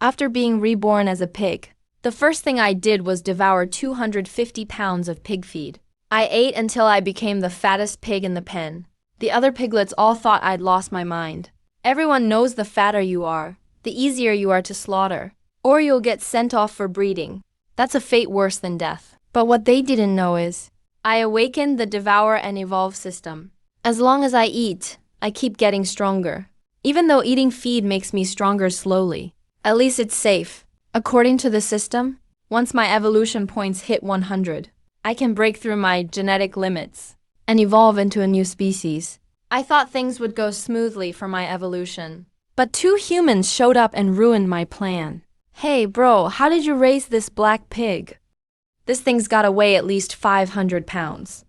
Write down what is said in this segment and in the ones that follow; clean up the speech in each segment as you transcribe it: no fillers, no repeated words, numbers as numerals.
After being reborn as a pig, the first thing I did was devour 250 pounds of pig feed. I ate until I became the fattest pig in the pen. The other piglets all thought I'd lost my mind. Everyone knows the fatter you are, the easier you are to slaughter, or you'll get sent off for breeding. That's a fate worse than death. But what they didn't know is, I awakened the devour and evolve system. As long as I eat, I keep getting stronger. Even though eating feed makes me stronger slowly, at least it's safe. According to the system, once my evolution points hit 100, I can break through my genetic limits and evolve into a new species. I thought things would go smoothly for my evolution, but 2 humans showed up and ruined my plan. Hey bro, how did you raise this black pig? This thing's gotta weigh at least 500 pounds.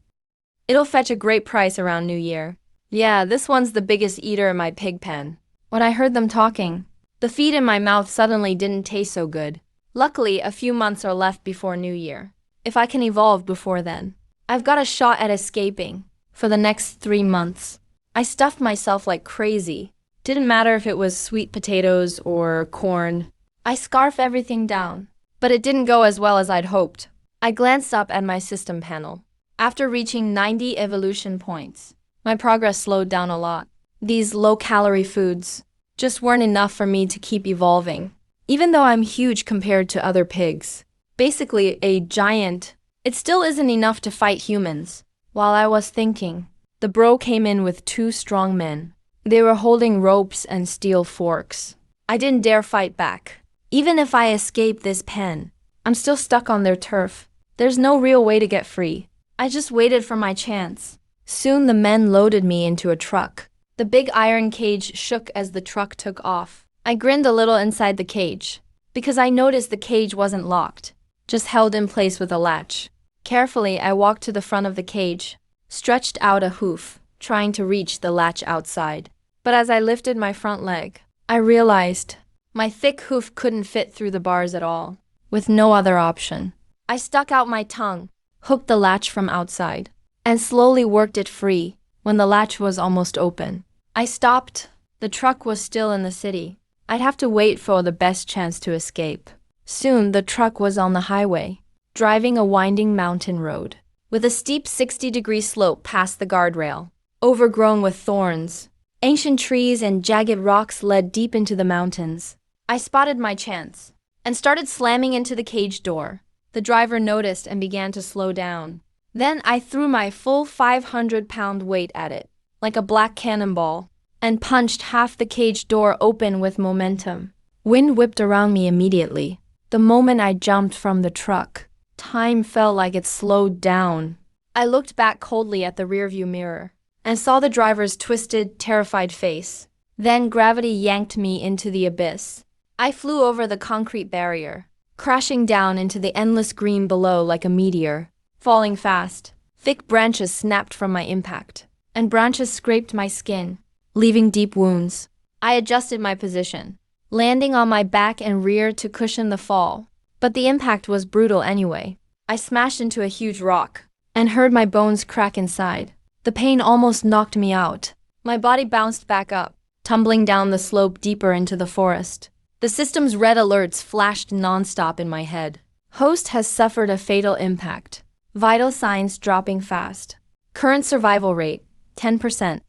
It'll fetch a great price around New Year. Yeah, this one's the biggest eater in my pig pen. When I heard them talking, the feed in my mouth suddenly didn't taste so good. Luckily, a few months are left before New Year. If I can evolve before then, I've got a shot at escaping. For the next 3 months, I stuffed myself like crazy. Didn't matter if it was sweet potatoes or corn. I scarfed everything down, but it didn't go as well as I'd hoped. I glanced up at my system panel. After reaching 90 evolution points, my progress slowed down a lot. These low-calorie foods just weren't enough for me to keep evolving. Even though I'm huge compared to other pigs, basically a giant, it still isn't enough to fight humans. While I was thinking, the bro came in with 2 strong men. They were holding ropes and steel forks. I didn't dare fight back. Even if I escape this pen, I'm still stuck on their turf. There's no real way to get free. I just waited for my chance. Soon the men loaded me into a truck. The big iron cage shook as the truck took off. I grinned a little inside the cage, because I noticed the cage wasn't locked, just held in place with a latch. Carefully, I walked to the front of the cage, stretched out a hoof, trying to reach the latch outside. But as I lifted my front leg, I realized my thick hoof couldn't fit through the bars at all. With no other option, I stuck out my tongue, hooked the latch from outside, and slowly worked it free. When the latch was almost open, I stopped. The truck was still in the city. I'd have to wait for the best chance to escape. Soon, the truck was on the highway, driving a winding mountain road, with a steep 60-degree slope past the guardrail, overgrown with thorns. Ancient trees and jagged rocks led deep into the mountains. I spotted my chance and started slamming into the cage door. The driver noticed and began to slow down. Then I threw my full 500-pound weight at it, like a black cannonball, and punched half the cage door open with momentum. Wind whipped around me immediately. The moment I jumped from the truck, time felt like it slowed down. I looked back coldly at the rearview mirror and saw the driver's twisted, terrified face. Then gravity yanked me into the abyss. I flew over the concrete barrier, crashing down into the endless green below like a meteor. Falling fast, thick branches snapped from my impact, and branches scraped my skin, leaving deep wounds. I adjusted my position, landing on my back and rear to cushion the fall. But the impact was brutal anyway. I smashed into a huge rock and heard my bones crack inside. The pain almost knocked me out. My body bounced back up, tumbling down the slope deeper into the forest. The system's red alerts flashed nonstop in my head. Host has suffered a fatal impact. Vital signs dropping fast. Current survival rate, 10%.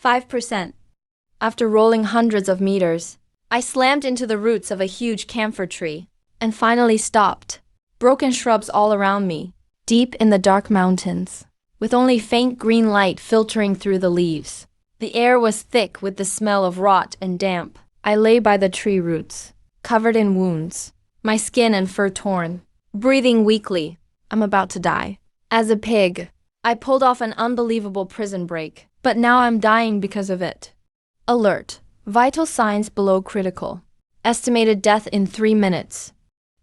5%. After rolling hundreds of meters, I slammed into the roots of a huge camphor tree and finally stopped. Broken shrubs all around me, deep in the dark mountains, with only faint green light filtering through the leaves. The air was thick with the smell of rot and damp. I lay by the tree roots, covered in wounds, my skin and fur torn, breathing weakly. I'm about to die. As a pig, I pulled off an unbelievable prison break, but now I'm dying because of it. Alert. Vital signs below critical. Estimated death in 3 minutes.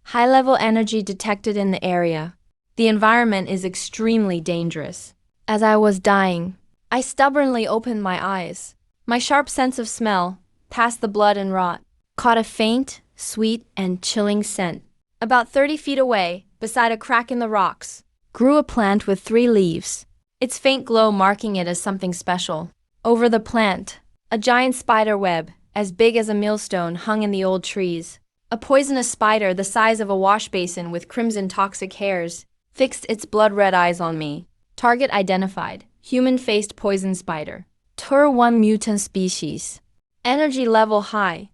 High-level energy detected in the area. The environment is extremely dangerous. As I was dying, I stubbornly opened my eyes. My sharp sense of smell, past the blood and rot, caught a faint, sweet, and chilling scent. About 30 feet away, beside a crack in the rocks, grew a plant with 3 leaves, its faint glow marking it as something special. Over the plant, a giant spider web, as big as a millstone, hung in the old trees. A poisonous spider the size of a wash basin with crimson toxic hairs fixed its blood-red eyes on me. Target identified. Human-faced poison spider. Tur-1 mutant species. Energy level high.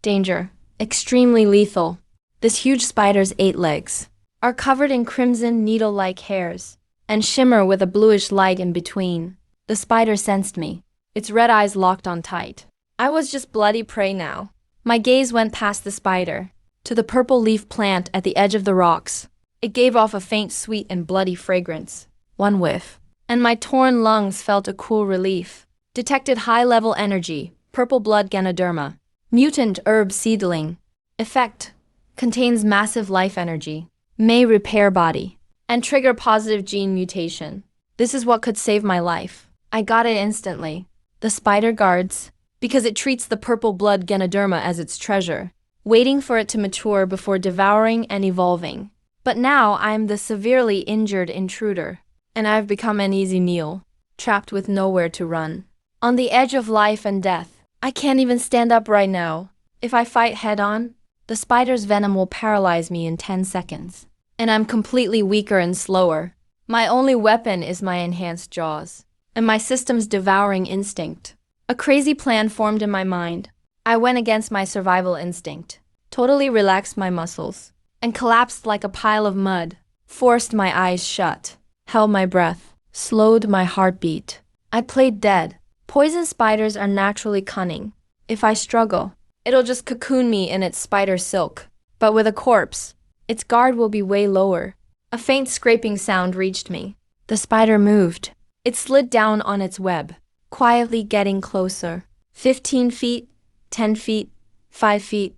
Danger. Extremely lethal. This huge spider's 8 legs are covered in crimson needle-like hairs and shimmer with a bluish light in between. The spider sensed me. Its red eyes locked on tight. I was just bloody prey now. My gaze went past the spider to the purple leaf plant at the edge of the rocks. It gave off a faint sweet and bloody fragrance. One whiff, and my torn lungs felt a cool relief. Detected high-level energy, purple blood Ganoderma. Mutant herb seedling. Effect. Contains massive life energy. May repair body. And trigger positive gene mutation. This is what could save my life. I got it instantly. The spider guards, because it treats the purple blood Ganoderma as its treasure, waiting for it to mature before devouring and evolving. But now I am the severely injured intruder, and I've become an easy meal, trapped with nowhere to run. On the edge of life and death. I can't even stand up right now. If I fight head-on, the spider's venom will paralyze me in 10 seconds. And I'm completely weaker and slower. My only weapon is my enhanced jaws, and my system's devouring instinct. A crazy plan formed in my mind. I went against my survival instinct, totally relaxed my muscles, and collapsed like a pile of mud, forced my eyes shut, held my breath, slowed my heartbeat. I played dead. Poison spiders are naturally cunning. If I struggle, it'll just cocoon me in its spider silk. But with a corpse, its guard will be way lower. A faint scraping sound reached me. The spider moved. It slid down on its web, quietly getting closer. 15 feet, 10 feet, 5 feet.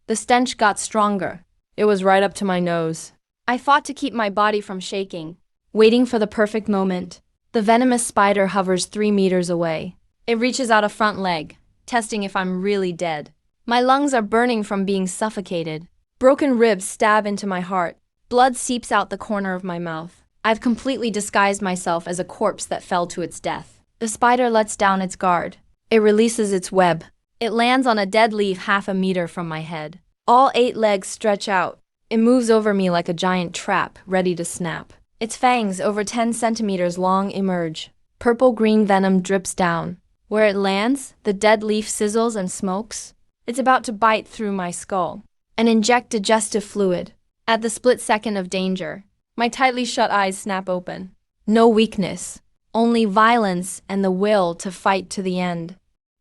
The stench got stronger. It was right up to my nose. I fought to keep my body from shaking, waiting for the perfect moment. The venomous spider hovers 3 meters away. It reaches out a front leg, testing if I'm really dead. My lungs are burning from being suffocated. Broken ribs stab into my heart. Blood seeps out the corner of my mouth. I've completely disguised myself as a corpse that fell to its death. The spider lets down its guard. It releases its web. It lands on a dead leaf half a meter from my head. All 8 legs stretch out. It moves over me like a giant trap, ready to snap. Its fangs, over 10 centimeters long, emerge. Purple-green venom drips down. Where it lands, the dead leaf sizzles and smokes. It's about to bite through my skull and inject digestive fluid. At the split second of danger, my tightly shut eyes snap open. No weakness, only violence and the will to fight to the end.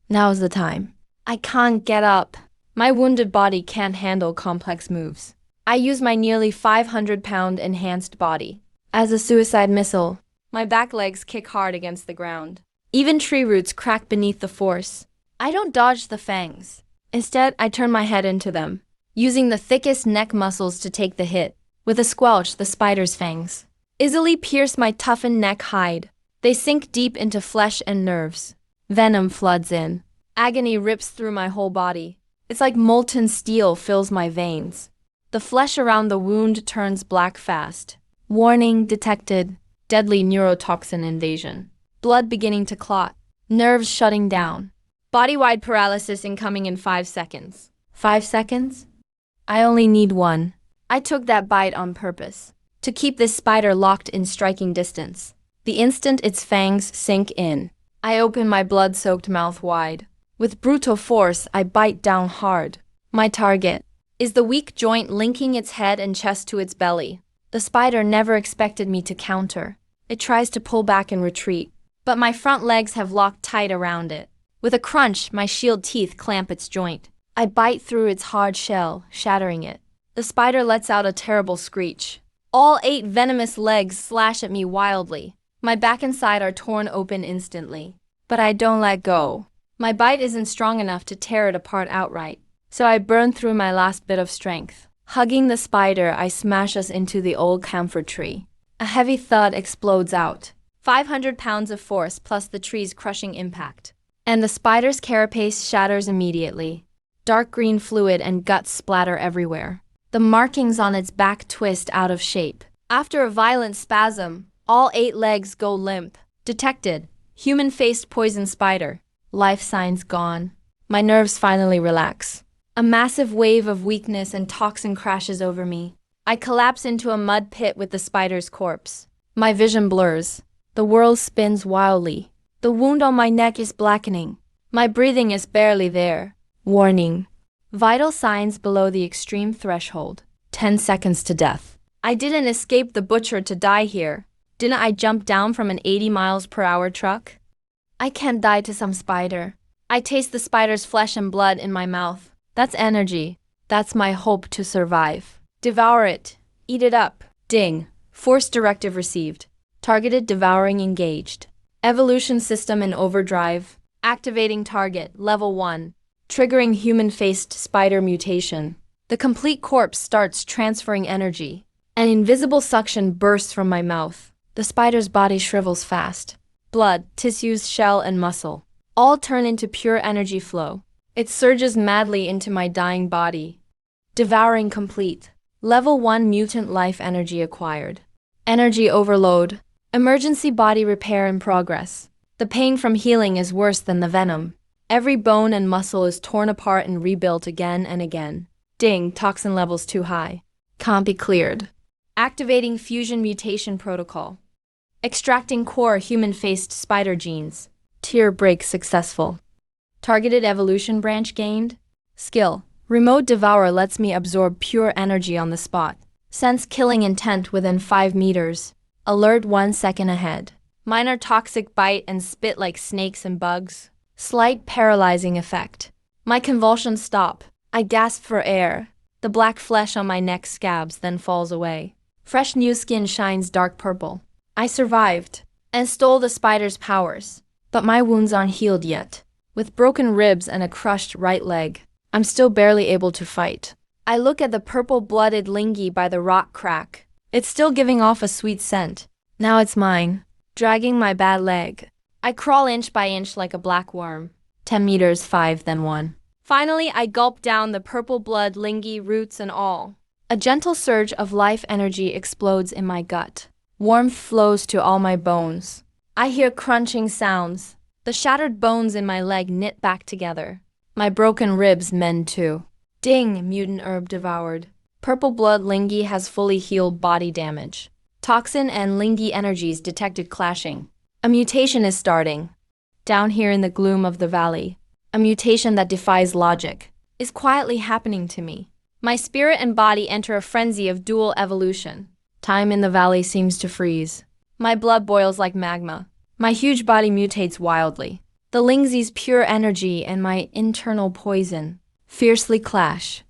Now's the time. I can't get up. My wounded body can't handle complex moves. I use my nearly 500-pound enhanced body. As a suicide missile, my back legs kick hard against the ground. Even tree roots crack beneath the force. I don't dodge the fangs. Instead, I turn my head into them, using the thickest neck muscles to take the hit. With a squelch, the spider's fangs easily pierce my toughened neck hide. They sink deep into flesh and nerves. Venom floods in. Agony rips through my whole body. It's like molten steel fills my veins. The flesh around the wound turns black fast. Warning detected. Deadly neurotoxin invasion. Blood beginning to clot. Nerves shutting down. Body-wide paralysis incoming in 5 seconds. 5 seconds? I only need 1. I took that bite on purpose, to keep this spider locked in striking distance. The instant its fangs sink in, I open my blood-soaked mouth wide. With brutal force, I bite down hard. My target is the weak joint linking its head and chest to its belly. The spider never expected me to counter. It tries to pull back and retreat, but my front legs have locked tight around it. With a crunch, my shield teeth clamp its joint. I bite through its hard shell, shattering it. The spider lets out a terrible screech. All 8 venomous legs slash at me wildly. My back and side are torn open instantly. But I don't let go. My bite isn't strong enough to tear it apart outright, so I burn through my last bit of strength. Hugging the spider, I smash us into the old camphor tree. A heavy thud explodes out. 500 pounds of force plus the tree's crushing impact. And the spider's carapace shatters immediately. Dark green fluid and guts splatter everywhere. The markings on its back twist out of shape. After a violent spasm, all 8 legs go limp. Detected. Human-faced poison spider. Life signs gone. My nerves finally relax. A massive wave of weakness and toxin crashes over me. I collapse into a mud pit with the spider's corpse. My vision blurs. The world spins wildly. The wound on my neck is blackening. My breathing is barely there. Warning. Vital signs below the extreme threshold. 10 seconds to death. I didn't escape the butcher to die here. Didn't I jump down from an 80 miles per hour truck? I can't die to some spider. I taste the spider's flesh and blood in my mouth. That's energy. That's my hope to survive. Devour it. Eat it up. Ding. Force directive received. Targeted devouring engaged. Evolution system in overdrive. Activating target, level 1. Triggering human-faced spider mutation. The complete corpse starts transferring energy. An invisible suction bursts from my mouth. The spider's body shrivels fast. Blood, tissues, shell, and muscle all turn into pure energy flow. It surges madly into my dying body. Devouring complete. Level 1 mutant life energy acquired. Energy overload. Emergency body repair in progress. The pain from healing is worse than the venom. Every bone and muscle is torn apart and rebuilt again and again. Ding, toxin levels too high. Can't be cleared. Activating fusion mutation protocol. Extracting core human-faced spider genes. Tier break successful. Targeted evolution branch gained. Skill. Remote Devourer lets me absorb pure energy on the spot. Sense killing intent within 5 meters. Alert 1 second ahead. Minor toxic bite and spit like snakes and bugs. Slight paralyzing effect. My convulsions stop. I gasp for air. The black flesh on my neck scabs, then falls away. Fresh new skin shines dark purple. I survived and stole the spider's powers. But my wounds aren't healed yet. With broken ribs and a crushed right leg, I'm still barely able to fight. I look at the purple-blooded lingy by the rock crack. It's still giving off a sweet scent. Now it's mine. Dragging my bad leg. I crawl inch by inch like a black worm. 10 meters, 5, then 1. Finally, I gulp down the purple blood, lingy, roots, and all. A gentle surge of life energy explodes in my gut. Warmth flows to all my bones. I hear crunching sounds. The shattered bones in my leg knit back together. My broken ribs mend too. Ding, mutant herb devoured. Purple blood lingy has fully healed body damage. Toxin and lingy energies detected clashing. A mutation is starting. Down here in the gloom of the valley, a mutation that defies logic is quietly happening to me. My spirit and body enter a frenzy of dual evolution. Time in the valley seems to freeze. My blood boils like magma. My huge body mutates wildly. The lingzy's pure energy and my internal poison fiercely clash.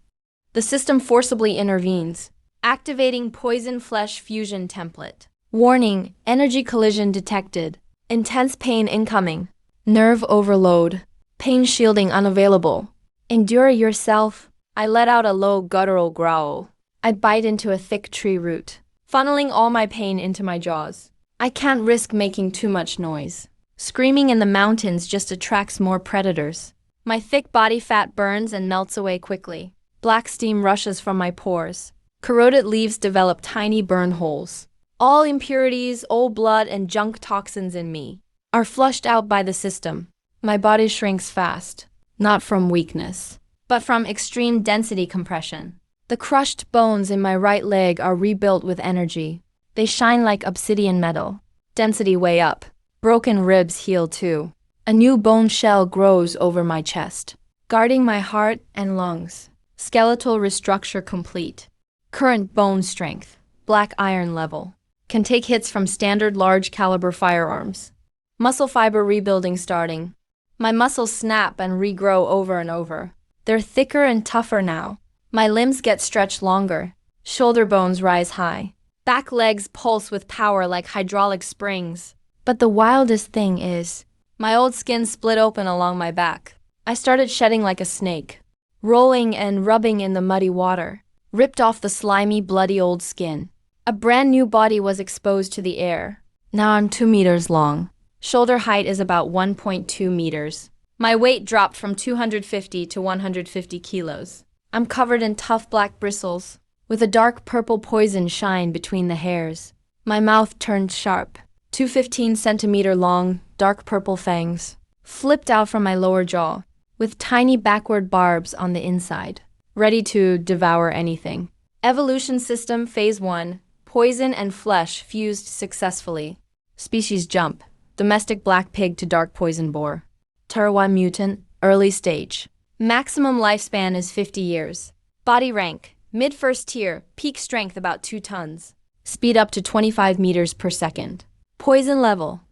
The system forcibly intervenes, activating poison flesh fusion template. Warning, energy collision detected. Intense pain incoming. Nerve overload. Pain shielding unavailable. Endure yourself. I let out a low guttural growl. I bite into a thick tree root, funneling all my pain into my jaws. I can't risk making too much noise. Screaming in the mountains just attracts more predators. My thick body fat burns and melts away quickly. Black steam rushes from my pores. Corroded leaves develop tiny burn holes. All impurities, old blood, and junk toxins in me are flushed out by the system. My body shrinks fast, not from weakness, but from extreme density compression. The crushed bones in my right leg are rebuilt with energy. They shine like obsidian metal. Density way up. Broken ribs heal too. A new bone shell grows over my chest, guarding my heart and lungs. Skeletal restructure complete. Current bone strength, black iron level. Can take hits from standard large caliber firearms. Muscle fiber rebuilding starting. My muscles snap and regrow over and over. They're thicker and tougher now. My limbs get stretched longer. Shoulder bones rise high. Back legs pulse with power like hydraulic springs. But the wildest thing is, my old skin split open along my back. I started shedding like a snake, rolling and rubbing in the muddy water, ripped off the slimy, bloody old skin. A brand new body was exposed to the air. Now I'm 2 meters long. Shoulder height is about 1.2 meters. My weight dropped from 250 to 150 kilos. I'm covered in tough black bristles, with a dark purple poison shine between the hairs. My mouth turned sharp. 2 15-centimeter long, dark purple fangs flipped out from my lower jaw. with tiny backward barbs on the inside, ready to devour anything. Evolution system phase 1. Poison and flesh fused successfully. Species jump. Domestic black pig to dark poison boar. Tier 1 mutant, early stage. Maximum lifespan is 50 years. Body rank, mid first tier, peak strength about 2 tons. Speed up to 25 meters per second. Poison level,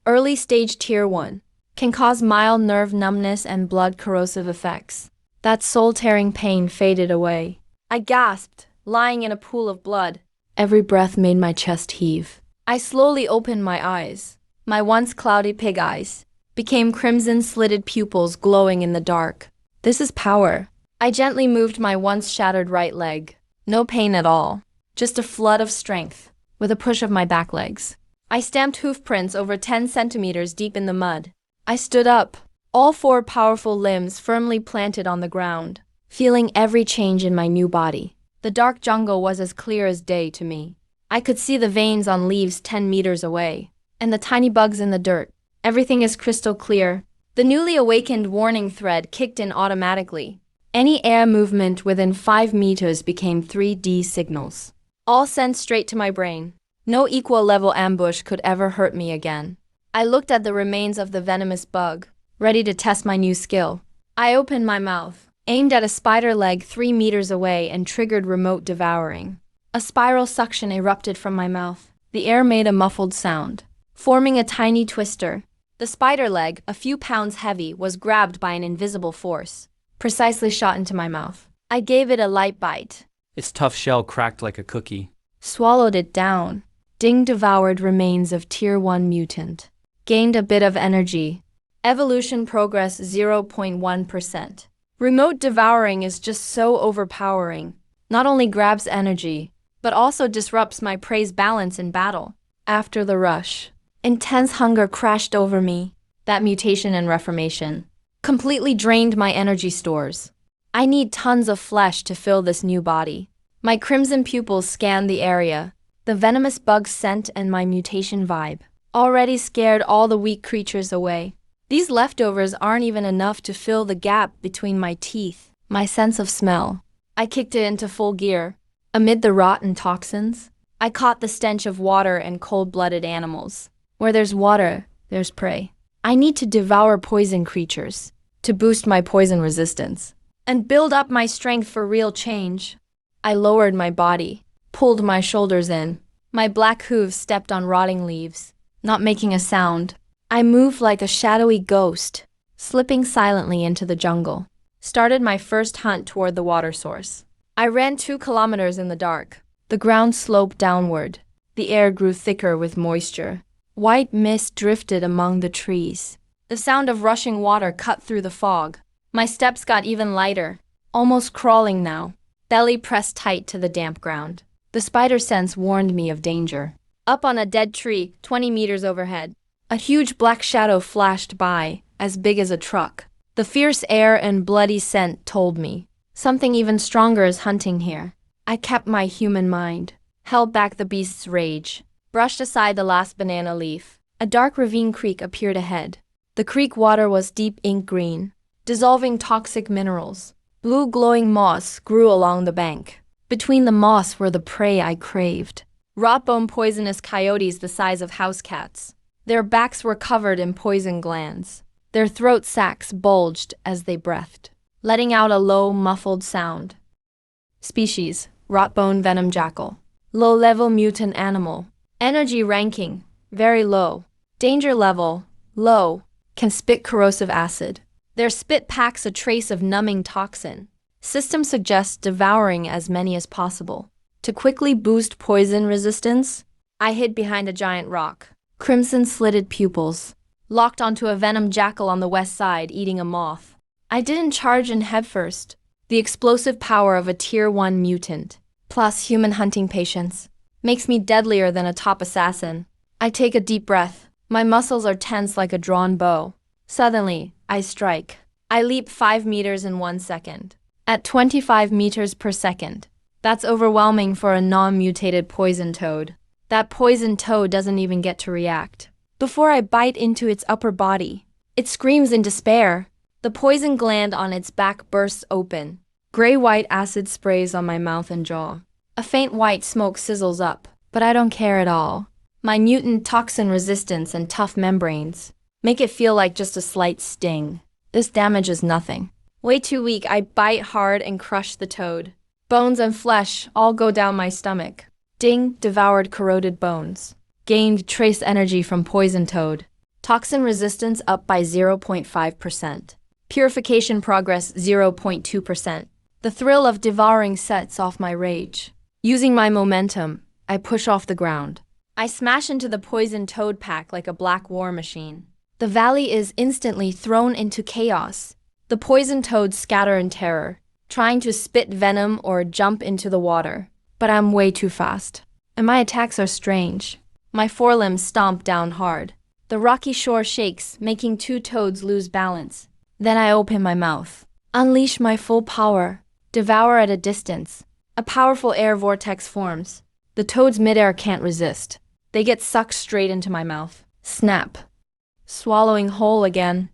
early stage tier 1. Can cause mild nerve numbness and blood corrosive effects. That soul-tearing pain faded away. I gasped, lying in a pool of blood. Every breath made my chest heave. I slowly opened my eyes. My once cloudy pig eyes became crimson-slitted pupils glowing in the dark. This is power. I gently moved my once shattered right leg. No pain at all. Just a flood of strength, with a push of my back legs. I stamped hoof prints over 10 centimeters deep in the mud. I stood up, all 4 powerful limbs firmly planted on the ground, feeling every change in my new body. The dark jungle was as clear as day to me. I could see the veins on leaves 10 meters away, and the tiny bugs in the dirt. Everything is crystal clear. The newly awakened warning thread kicked in automatically. Any air movement within 5 meters became 3D signals, all sent straight to my brain. No equal level ambush could ever hurt me again. I looked at the remains of the venomous bug, ready to test my new skill. I opened my mouth, aimed at a spider leg 3 meters away and triggered remote devouring. A spiral suction erupted from my mouth. The air made a muffled sound, forming a tiny twister. The spider leg, a few pounds heavy, was grabbed by an invisible force, precisely shot into my mouth. I gave it a light bite. Its tough shell cracked like a cookie. Swallowed it down. Ding devoured remains of tier 1 mutant. Gained a bit of energy. Evolution progress 0.1%. Remote devouring is just so overpowering. Not only grabs energy, but also disrupts my prey's balance in battle. After the rush, intense hunger crashed over me. That mutation and reformation completely drained my energy stores. I need tons of flesh to fill this new body. My crimson pupils scanned the area. The venomous bug scent and my mutation vibe already scared all the weak creatures away. These leftovers aren't even enough to fill the gap between my teeth. My sense of smell. I kicked it into full gear. Amid the rot and toxins, I caught the stench of water and cold-blooded animals. Where there's water, there's prey. I need to devour poison creatures to boost my poison resistance and build up my strength for real change. I lowered my body, pulled my shoulders in. My black hooves stepped on rotting leaves, not making a sound. I moved like a shadowy ghost, slipping silently into the jungle. Started my first hunt toward the water source. I ran 2 kilometers in the dark. The ground sloped downward. The air grew thicker with moisture. White mist drifted among the trees. The sound of rushing water cut through the fog. My steps got even lighter, almost crawling now. Belly pressed tight to the damp ground. The spider sense warned me of danger. Up on a dead tree, 20 meters overhead, a huge black shadow flashed by, as big as a truck. The fierce air and bloody scent told me something even stronger is hunting here. I kept my human mind, held back the beast's rage, brushed aside the last banana leaf. A dark ravine creek appeared ahead. The creek water was deep ink green, dissolving toxic minerals. Blue glowing moss grew along the bank. Between the moss were the prey I craved. Rot-bone poisonous coyotes the size of house cats. Their backs were covered in poison glands. Their throat sacs bulged as they breathed, letting out a low, muffled sound. Species, rot-bone venom jackal. Low-level mutant animal. Energy ranking, very low. Danger level, low. Can spit corrosive acid. Their spit packs a trace of numbing toxin. System suggests devouring as many as possible. To quickly boost poison resistance, I hid behind a giant rock. Crimson-slitted pupils. Locked onto a venom jackal on the west side eating a moth. I didn't charge in headfirst. The explosive power of a tier 1 mutant, plus human hunting patience, makes me deadlier than a top assassin. I take a deep breath. My muscles are tense like a drawn bow. Suddenly, I strike. I leap 5 meters in 1 second. At 25 meters per second. That's overwhelming for a non-mutated poison toad. That poison toad doesn't even get to react. Before I bite into its upper body, it screams in despair. The poison gland on its back bursts open. Gray-white acid sprays on my mouth and jaw. A faint white smoke sizzles up, but I don't care at all. My mutant toxin resistance and tough membranes make it feel like just a slight sting. This damages nothing. Way too weak, I bite hard and crush the toad. Bones and flesh all go down my stomach. Ding, devoured corroded bones. Gained trace energy from poison toad. Toxin resistance up by 0.5%. Purification progress 0.2%. The thrill of devouring sets off my rage. Using my momentum, I push off the ground. I smash into the poison toad pack like a black war machine. The valley is instantly thrown into chaos. The poison toads scatter in terror, trying to spit venom or jump into the water. But I'm way too fast, and my attacks are strange. My forelimbs stomp down hard. The rocky shore shakes, making two toads lose balance. Then I open my mouth. Unleash my full power. Devour at a distance. A powerful air vortex forms. The toads midair can't resist. They get sucked straight into my mouth. Snap. Swallowing whole again.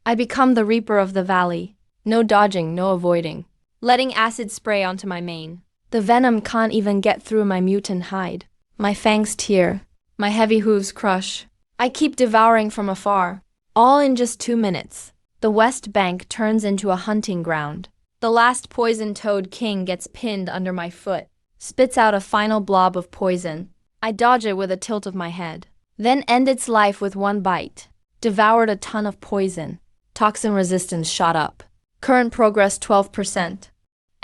I become the reaper of the valley. No dodging, no avoiding. Letting acid spray onto my mane. The venom can't even get through my mutant hide. My fangs tear. My heavy hooves crush. I keep devouring from afar. All in just 2 minutes. The west bank turns into a hunting ground. The last poison toad king gets pinned under my foot. Spits out a final blob of poison. I dodge it with a tilt of my head. Then end its life with one bite. Devoured a ton of poison. Toxin resistance shot up. Current progress 12%.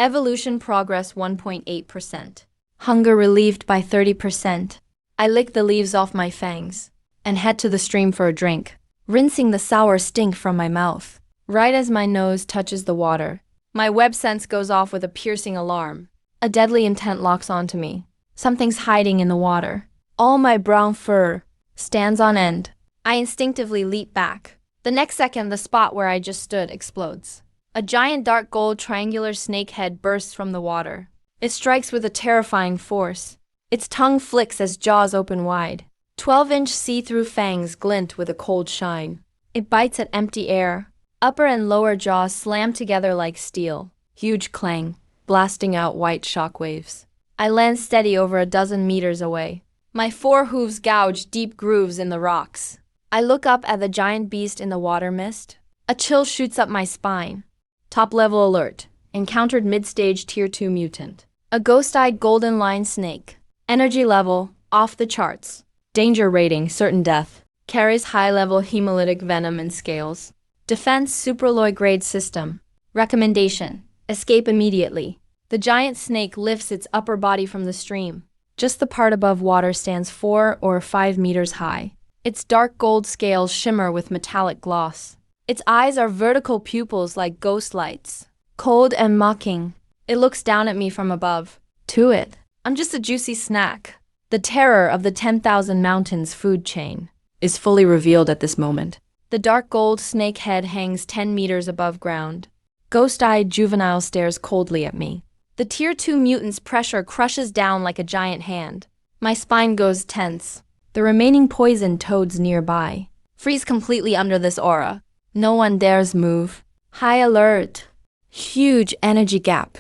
Evolution progress 1.8%. Hunger relieved by 30%. I lick the leaves off my fangs and head to the stream for a drink, rinsing the sour stink from my mouth. Right as my nose touches the water, my web sense goes off with a piercing alarm. A deadly intent locks onto me. Something's hiding in the water. All my brown fur stands on end. I instinctively leap back. The next second, the spot where I just stood explodes. A giant dark gold triangular snake head bursts from the water. It strikes with a terrifying force. Its tongue flicks as jaws open wide. 12-inch see-through fangs glint with a cold shine. It bites at empty air. Upper and lower jaws slam together like steel. Huge clang, blasting out white shockwaves. I land steady over a dozen meters away. My fore hooves gouge deep grooves in the rocks. I look up at the giant beast in the water mist. A chill shoots up my spine. Top-level alert. Encountered mid-stage Tier 2 mutant. A ghost-eyed golden line snake. Energy level, off the charts. Danger rating, certain death. Carries high-level hemolytic venom and scales. Defense supraloid grade system. Recommendation: escape immediately. The giant snake lifts its upper body from the stream. Just the part above water stands 4 or 5 meters high. Its dark gold scales shimmer with metallic gloss. Its eyes are vertical pupils like ghost lights. Cold and mocking, it looks down at me from above. To it, I'm just a juicy snack. The terror of the 10,000 mountains food chain is fully revealed at this moment. The dark gold snake head hangs 10 meters above ground. Ghost-eyed juvenile stares coldly at me. The Tier 2 mutant's pressure crushes down like a giant hand. My spine goes tense. The remaining poison toads nearby freeze completely under this aura. No one dares move. High alert. Huge energy gap.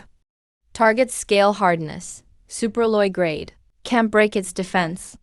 Target scale hardness. Supraloid grade. Can't break its defense.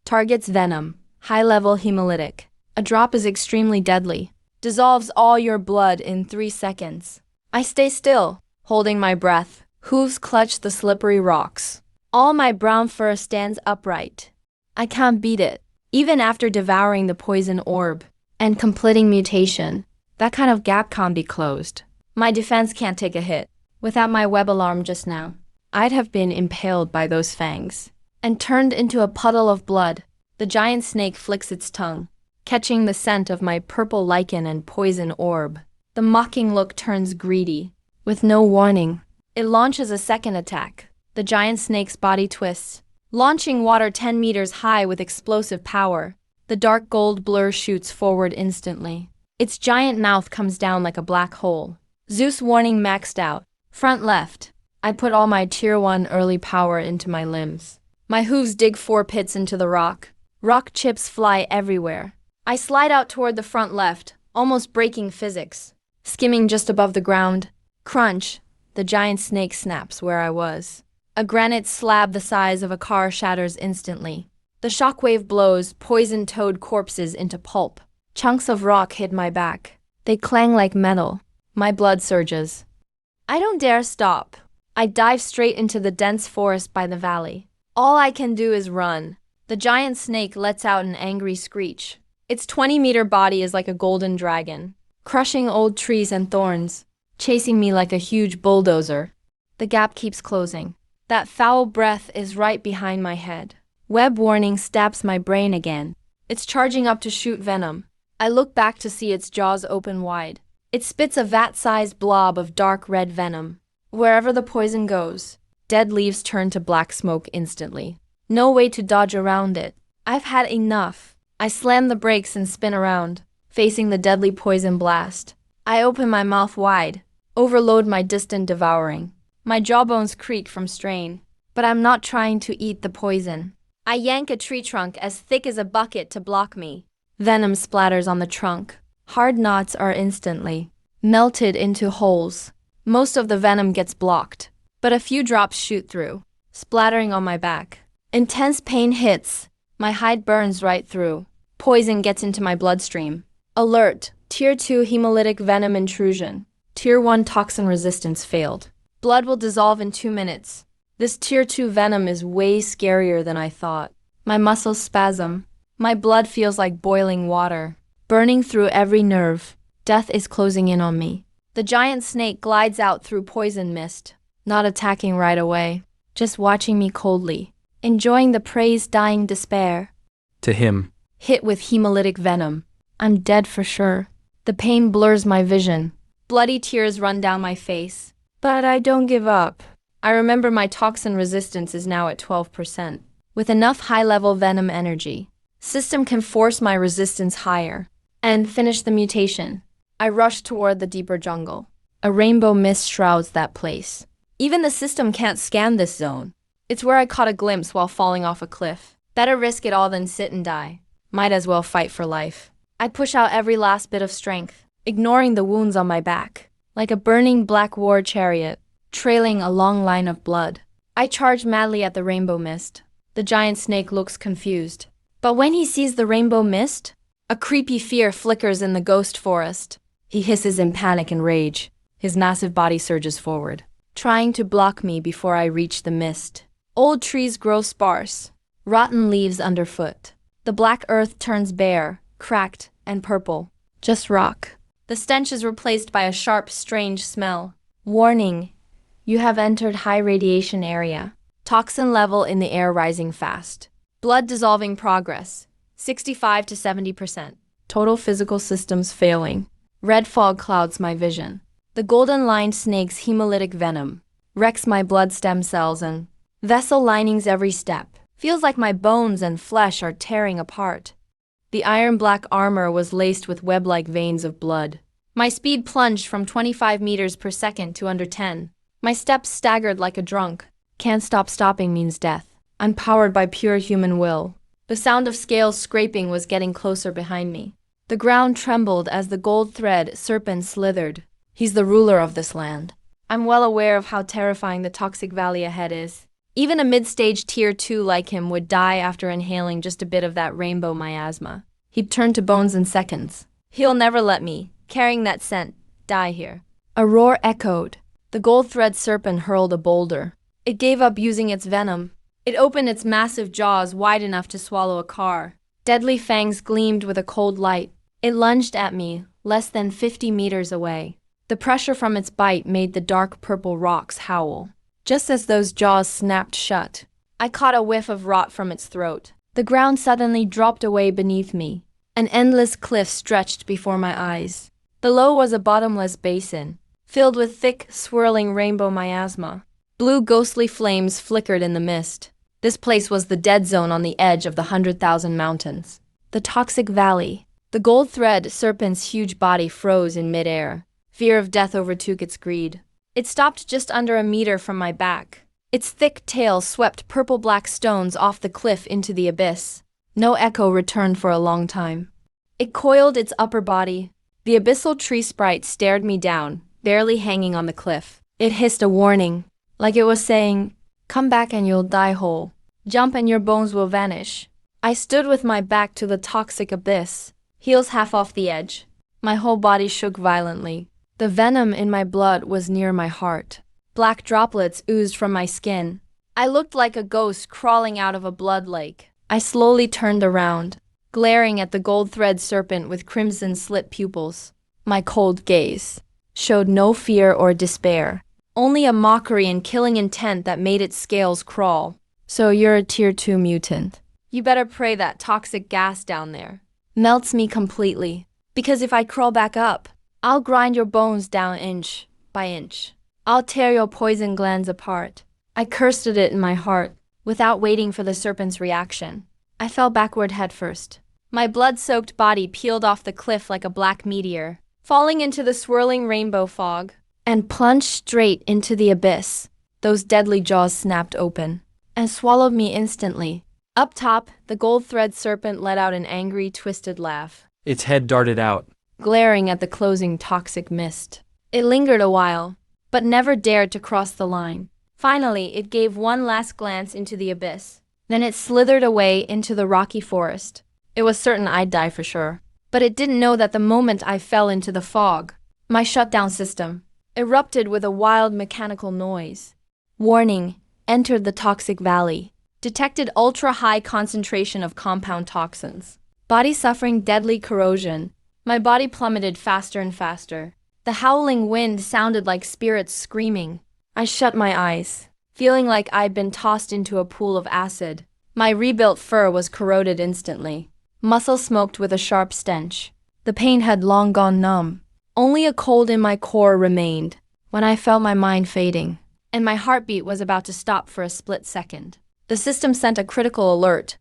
Target's venom. High-level hemolytic. A drop is extremely deadly. Dissolves all your blood in 3 seconds. I stay still, holding my breath. Hooves clutch the slippery rocks. All my brown fur stands upright. I can't beat it. Even after devouring the poison orb and completing mutation, that kind of gap can't be closed. My defense can't take a hit. Without my web alarm just now, I'd have been impaled by those fangs and turned into a puddle of blood. The giant snake flicks its tongue, catching the scent of my purple lichen and poison orb. The mocking look turns greedy. With no warning, it launches a second attack. The giant snake's body twists, launching water 10 meters high with explosive power. The dark gold blur shoots forward instantly. Its giant mouth comes down like a black hole. Zeus warning maxed out. Front left. I put all my Tier 1 early power into my limbs. My hooves dig 4 pits into the rock. Rock chips fly everywhere. I slide out toward the front left, almost breaking physics. skimming just above the ground. Crunch! The giant snake snaps where I was. A granite slab the size of a car shatters instantly. The shockwave blows poison-toad corpses into pulp. Chunks of rock hit my back. They clang like metal. My blood surges. I don't dare stop. I dive straight into the dense forest by the valley. All I can do is run. The giant snake lets out an angry screech. Its 20-meter body is like a golden dragon, crushing old trees and thorns, chasing me like a huge bulldozer. The gap keeps closing. That foul breath is right behind my head. Web warning stabs my brain again. It's charging up to shoot venom. I look back to see its jaws open wide. It spits a vat-sized blob of dark red venom. Wherever the poison goes, dead leaves turn to black smoke instantly. No way to dodge around it. I've had enough. I slam the brakes and spin around, facing the deadly poison blast. I open my mouth wide, overload my distant devouring. My jawbones creak from strain, but I'm not trying to eat the poison. I yank a tree trunk as thick as a bucket to block me. Venom splatters on the trunk. Hard knots are instantly melted into holes. Most of the venom gets blocked, but a few drops shoot through, splattering on my back. Intense pain hits. My hide burns right through. Poison gets into my bloodstream. Alert! Tier 2 hemolytic venom intrusion. Tier 1 toxin resistance failed. Blood will dissolve in 2 minutes. This Tier 2 venom is way scarier than I thought. My muscles spasm. My blood feels like boiling water, burning through every nerve. Death is closing in on me. The giant snake glides out through poison mist, not attacking right away, just watching me coldly, enjoying the prey's dying despair. To him. Hit with hemolytic venom. I'm dead for sure. The pain blurs my vision. Bloody tears run down my face. But I don't give up. I remember my toxin resistance is now at 12%. With enough high-level venom energy, system can force my resistance higher and finish the mutation. I rush toward the deeper jungle. A rainbow mist shrouds that place. Even the system can't scan this zone. It's where I caught a glimpse while falling off a cliff. Better risk it all than sit and die. Might as well fight for life. I push out every last bit of strength, ignoring the wounds on my back, like a burning black war chariot, trailing a long line of blood. I charge madly at the rainbow mist. The giant snake looks confused. But when he sees the rainbow mist, a creepy fear flickers in the ghost forest. He hisses in panic and rage. His massive body surges forward, trying to block me before I reach the mist. Old trees grow sparse, rotten leaves underfoot. The black earth turns bare, cracked, and purple. Just rock. The stench is replaced by a sharp, strange smell. Warning: you have entered high radiation area. Toxin level in the air rising fast. Blood dissolving progress, 65 to 70%. Total physical systems failing. Red fog clouds my vision. The golden-lined snake's hemolytic venom wrecks my blood stem cells and vessel linings every step. Feels like my bones and flesh are tearing apart. The iron-black armor was laced with web-like veins of blood. My speed plunged from 25 meters per second to under 10. My steps staggered like a drunk. Can't stop stopping means death. I'm powered by pure human will. The sound of scales scraping was getting closer behind me. The ground trembled as the gold thread serpent slithered. He's the ruler of this land. I'm well aware of how terrifying the toxic valley ahead is. Even a mid-stage tier 2 like him would die after inhaling just a bit of that rainbow miasma. He'd turn to bones in seconds. He'll never let me, carrying that scent, die here. A roar echoed. The gold thread serpent hurled a boulder. It gave up using its venom. It opened its massive jaws wide enough to swallow a car. Deadly fangs gleamed with a cold light. It lunged at me, less than 50 meters away. The pressure from its bite made the dark purple rocks howl. Just as those jaws snapped shut, I caught a whiff of rot from its throat. The ground suddenly dropped away beneath me. An endless cliff stretched before my eyes. Below was a bottomless basin, filled with thick, swirling rainbow miasma. Blue ghostly flames flickered in the mist. This place was the dead zone on the edge of the 100,000 mountains. The toxic valley. The gold thread serpent's huge body froze in midair. Fear of death overtook its greed. It stopped just under a meter from my back. Its thick tail swept purple-black stones off the cliff into the abyss. No echo returned for a long time. It coiled its upper body, The abyssal tree sprite stared me down, barely hanging on the cliff. It hissed a warning, like it was saying, "Come back and you'll die whole. Jump and your bones will vanish." I stood with my back to the toxic abyss, heels half off the edge. My whole body shook violently. The venom in my blood was near my heart. Black droplets oozed from my skin. I looked like a ghost crawling out of a blood lake. I slowly turned around, glaring at the gold thread serpent with crimson slit pupils. My cold gaze showed no fear or despair, only a mockery and killing intent that made its scales crawl. "So you're a tier 2 mutant. You better pray that toxic gas down there melts me completely, because if I crawl back up, I'll grind your bones down inch by inch. I'll tear your poison glands apart." I cursed at it in my heart, without waiting for the serpent's reaction. I fell backward headfirst. My blood-soaked body peeled off the cliff like a black meteor, falling into the swirling rainbow fog, and plunged straight into the abyss. Those deadly jaws snapped open and swallowed me instantly. Up top, the gold thread serpent let out an angry, twisted laugh, Its head darted out. glaring at the closing toxic mist. It lingered a while, but never dared to cross the line. Finally, it gave one last glance into the abyss. Then it slithered away into the rocky forest. It was certain I'd die for sure. But it didn't know that the moment I fell into the fog, my shutdown system erupted with a wild mechanical noise. Warning, entered the toxic valley. Detected ultra-high concentration of compound toxins. Body suffering deadly corrosion. My body plummeted faster and faster. The howling wind sounded like spirits screaming. I shut my eyes, feeling like I'd been tossed into a pool of acid. My rebuilt fur was corroded instantly. Muscle smoked with a sharp stench. The pain had long gone numb. Only a cold in my core remained when I felt my mind fading, and my heartbeat was about to stop for a split second. The system sent a critical alert.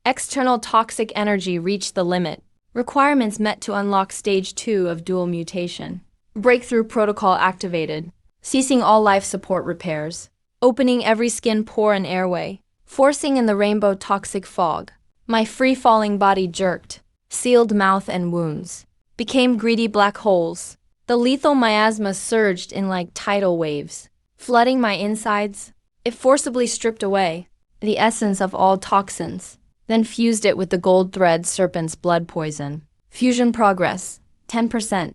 External toxic energy reached the limit. Requirements met to unlock stage 2 of dual mutation. Breakthrough protocol activated. Ceasing all life support repairs. Opening every skin pore and airway. Forcing in the rainbow toxic fog. My free-falling body jerked. Sealed mouth and wounds became greedy black holes. The lethal miasma surged in like tidal waves, flooding my insides. It forcibly stripped away the essence of all toxins, then fused it with the gold thread serpent's blood poison. Fusion progress, 10%,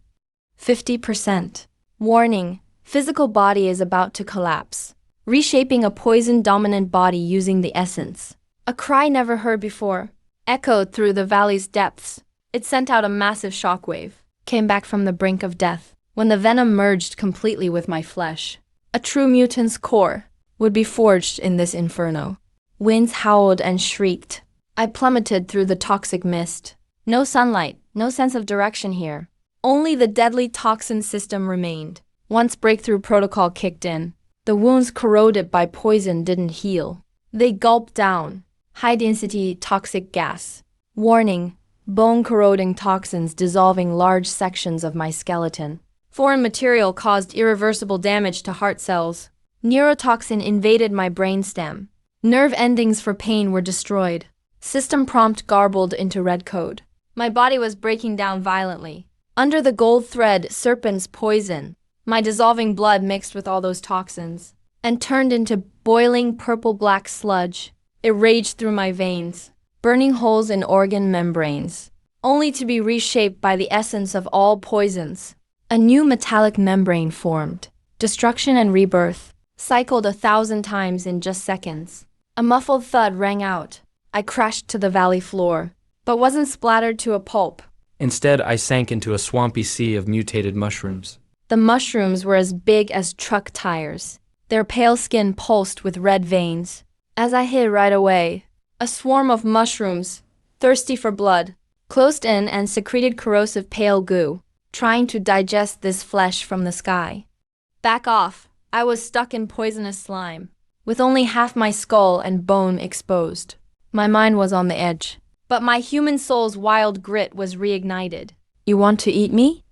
50%. Warning, physical body is about to collapse. Reshaping a poison-dominant body using the essence. A cry never heard before echoed through the valley's depths. It sent out a massive shockwave, came back from the brink of death, when the venom merged completely with my flesh. A true mutant's core would be forged in this inferno. Winds howled and shrieked. I plummeted through the toxic mist. No sunlight, no sense of direction here. Only the deadly toxin system remained. Once breakthrough protocol kicked in, the wounds corroded by poison didn't heal. They gulped down high-density toxic gas. Warning, bone-corroding toxins dissolving large sections of my skeleton. Foreign material caused irreversible damage to heart cells. Neurotoxin invaded my brainstem. Nerve endings for pain were destroyed. System prompt garbled into red code. My body was breaking down violently. Under the gold thread serpent's poison, my dissolving blood mixed with all those toxins and turned into boiling purple-black sludge. It raged through my veins, burning holes in organ membranes, only to be reshaped by the essence of all poisons. A new metallic membrane formed. Destruction and rebirth cycled 1,000 times in just seconds. A muffled thud rang out. I crashed to the valley floor, but wasn't splattered to a pulp. Instead, I sank into a swampy sea of mutated mushrooms. The mushrooms were as big as truck tires. Their pale skin pulsed with red veins. As I hid right away, a swarm of mushrooms, thirsty for blood, closed in and secreted corrosive pale goo, trying to digest this flesh from the sky. Back off, I was stuck in poisonous slime, with only half my skull and bone exposed. My mind was on the edge, but my human soul's wild grit was reignited. You want to eat me?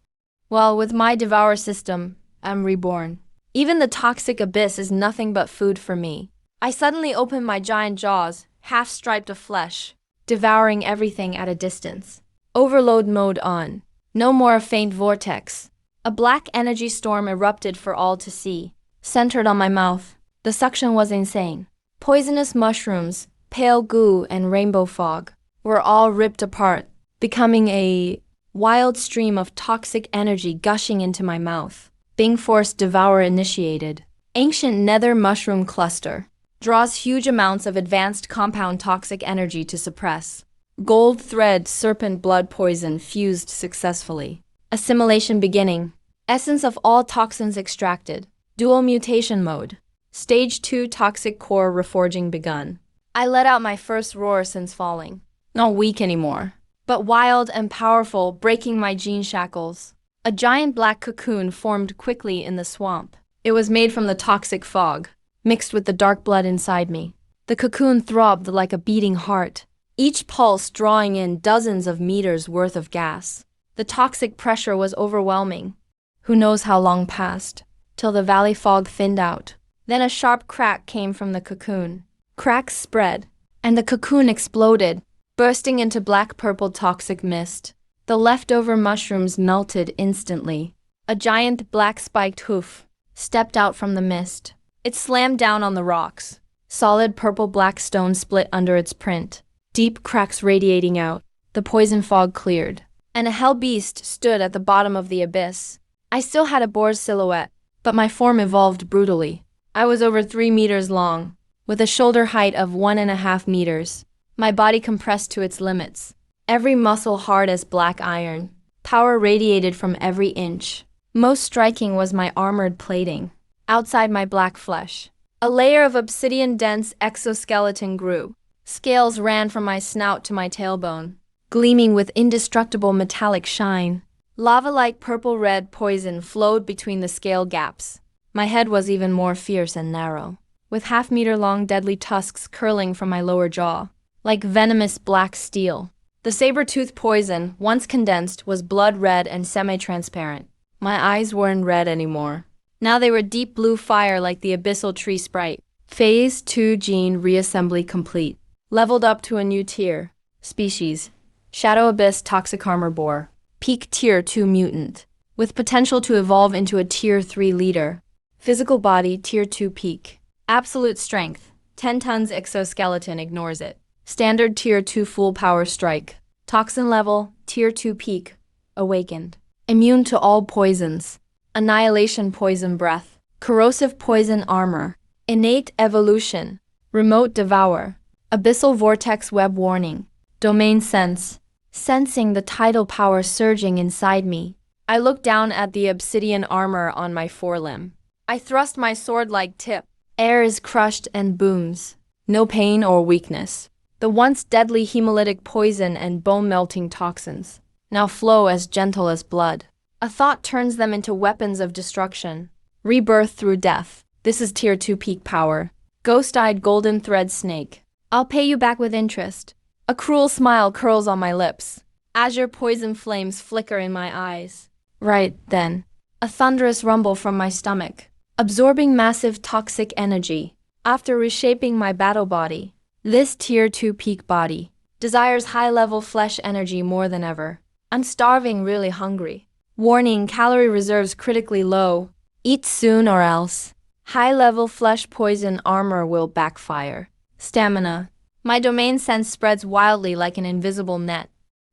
Well, with my devour system, I'm reborn. Even the toxic abyss is nothing but food for me. I suddenly opened my giant jaws, half striped of flesh, devouring everything at a distance. Overload mode on. No more a faint vortex. A black energy storm erupted for all to see, centered on my mouth. The suction was insane. Poisonous mushrooms, pale goo, and rainbow fog were all ripped apart, becoming a wild stream of toxic energy gushing into my mouth. Being forced devour initiated. Ancient nether mushroom cluster draws huge amounts of advanced compound toxic energy to suppress. Gold thread serpent blood poison fused successfully. Assimilation beginning. Essence of all toxins extracted. Dual mutation mode. Stage 2 toxic core reforging begun. I let out my first roar since falling. Not weak anymore, but wild and powerful, breaking my gene shackles. A giant black cocoon formed quickly in the swamp. It was made from the toxic fog, mixed with the dark blood inside me. The cocoon throbbed like a beating heart, each pulse drawing in dozens of meters worth of gas. The toxic pressure was overwhelming. Who knows how long passed, till the valley fog thinned out. Then a sharp crack came from the cocoon. Cracks spread, and the cocoon exploded, bursting into black-purple toxic mist. The leftover mushrooms melted instantly. A giant black-spiked hoof stepped out from the mist. It slammed down on the rocks. Solid purple-black stone split under its print, deep cracks radiating out. The poison fog cleared, and a hell beast stood at the bottom of the abyss. I still had a boar's silhouette, but my form evolved brutally. I was over 3 meters long, with a shoulder height of 1.5 meters. My body compressed to its limits, every muscle hard as black iron. Power radiated from every inch. Most striking was my armored plating. Outside my black flesh, a layer of obsidian-dense exoskeleton grew. Scales ran from my snout to my tailbone, gleaming with indestructible metallic shine. Lava-like purple-red poison flowed between the scale gaps. My head was even more fierce and narrow, with half-meter-long deadly tusks curling from my lower jaw, like venomous black steel. The saber-tooth poison, once condensed, was blood-red and semi-transparent. My eyes weren't red anymore. Now they were deep blue fire like the abyssal tree sprite. Phase 2 gene reassembly complete. Leveled up to a new tier. Species: Shadow Abyss Toxic Armor Boar. Peak Tier 2 Mutant, with potential to evolve into a Tier 3 leader. Physical body Tier 2 Peak. Absolute strength, 10 tons exoskeleton ignores it. Standard Tier 2 Full Power Strike. Toxin level, Tier 2 Peak. Awakened. Immune to all poisons. Annihilation Poison Breath. Corrosive Poison Armor. Innate Evolution. Remote Devour. Abyssal Vortex Web Warning. Domain Sense. Sensing the tidal power surging inside me, I looked down at the obsidian armor on my forelimb. I thrust my sword-like tip. Air is crushed and booms. No pain or weakness. The once deadly hemolytic poison and bone-melting toxins now flow as gentle as blood. A thought turns them into weapons of destruction. Rebirth through death. This is Tier 2 peak power. Ghost-eyed golden thread snake. I'll pay you back with interest. A cruel smile curls on my lips. Azure poison flames flicker in my eyes. Right then, a thunderous rumble from my stomach, absorbing massive toxic energy. After reshaping my battle body, this Tier 2 peak body desires high-level flesh energy more than ever. I'm starving, really hungry. Warning, calorie reserves critically low. Eat soon or else. High-level flesh poison armor will backfire. Stamina. My domain sense spreads wildly like an invisible net.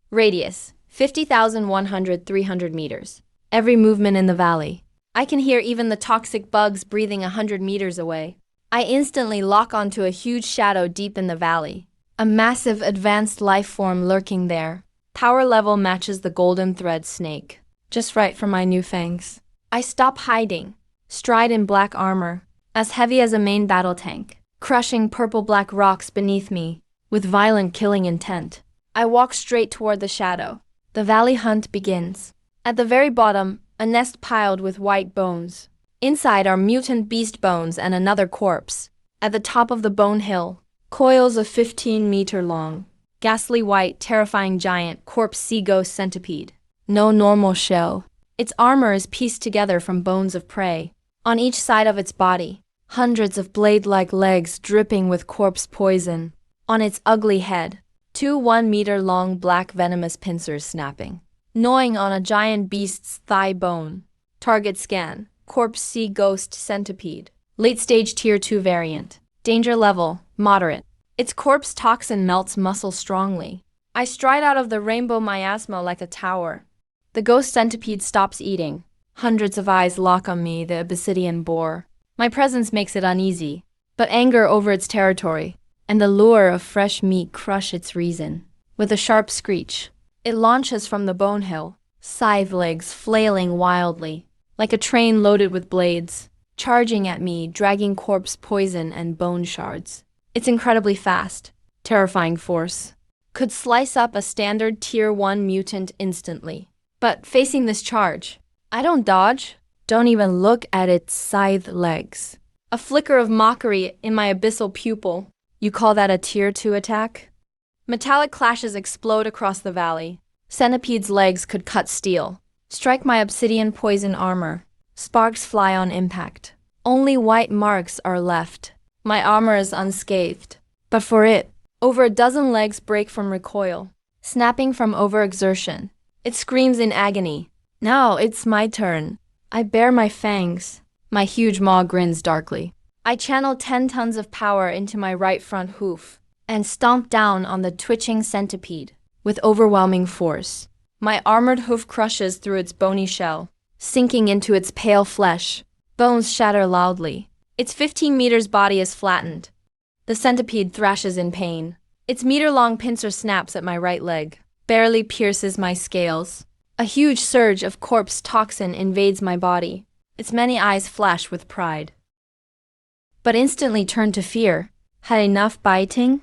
Radius, 50,100-300 meters. Every movement in the valley. I can hear even the toxic bugs breathing 100 meters away. I instantly lock onto a huge shadow deep in the valley. A massive advanced life form lurking there. Power level matches the golden thread snake. Just right for my new fangs. I stop hiding, stride in black armor, as heavy as a main battle tank, crushing purple-black rocks beneath me, with violent killing intent. I walk straight toward the shadow. The valley hunt begins. At the very bottom, a nest piled with white bones. Inside are mutant beast bones and another corpse. At the top of the bone hill, coils of 15-meter long, ghastly white, terrifying giant corpse sea ghost centipede. No normal shell. Its armor is pieced together from bones of prey. On each side of its body, hundreds of blade-like legs dripping with corpse poison. On its ugly head, two 1-meter-long black venomous pincers snapping. gnawing on a giant beast's thigh bone. Target scan. Corpse sea ghost centipede. Late stage tier 2 variant. Danger level, moderate. Its corpse toxin melts muscle strongly. I stride out of the rainbow miasma like a tower. The ghost centipede stops eating. Hundreds of eyes lock on me, the obsidian boar. My presence makes it uneasy, but anger over its territory and the lure of fresh meat crush its reason. With a sharp screech, it launches from the bone hill, scythe legs flailing wildly, like a train loaded with blades, charging at me, dragging corpse poison and bone shards. It's incredibly fast, terrifying force. Could slice up a standard tier 1 mutant instantly. But facing this charge, I don't dodge, don't even look at its scythe legs. A flicker of mockery in my abyssal pupil. You call that a tier 2 attack? Metallic clashes explode across the valley. Centipede's legs could cut steel, strike my obsidian poison armor. Sparks fly on impact. Only white marks are left. My armor is unscathed. But for it, over a dozen legs break from recoil, snapping from overexertion. It screams in agony. Now it's my turn. I bare my fangs. My huge maw grins darkly. I channel 10 tons of power into my right front hoof and stomp down on the twitching centipede with overwhelming force. My armored hoof crushes through its bony shell, sinking into its pale flesh. Bones shatter loudly. Its 15 meters body is flattened. The centipede thrashes in pain. Its meter-long pincer snaps at my right leg, barely pierces my scales. A huge surge of corpse toxin invades my body. Its many eyes flash with pride, but instantly turn to fear. Had enough biting?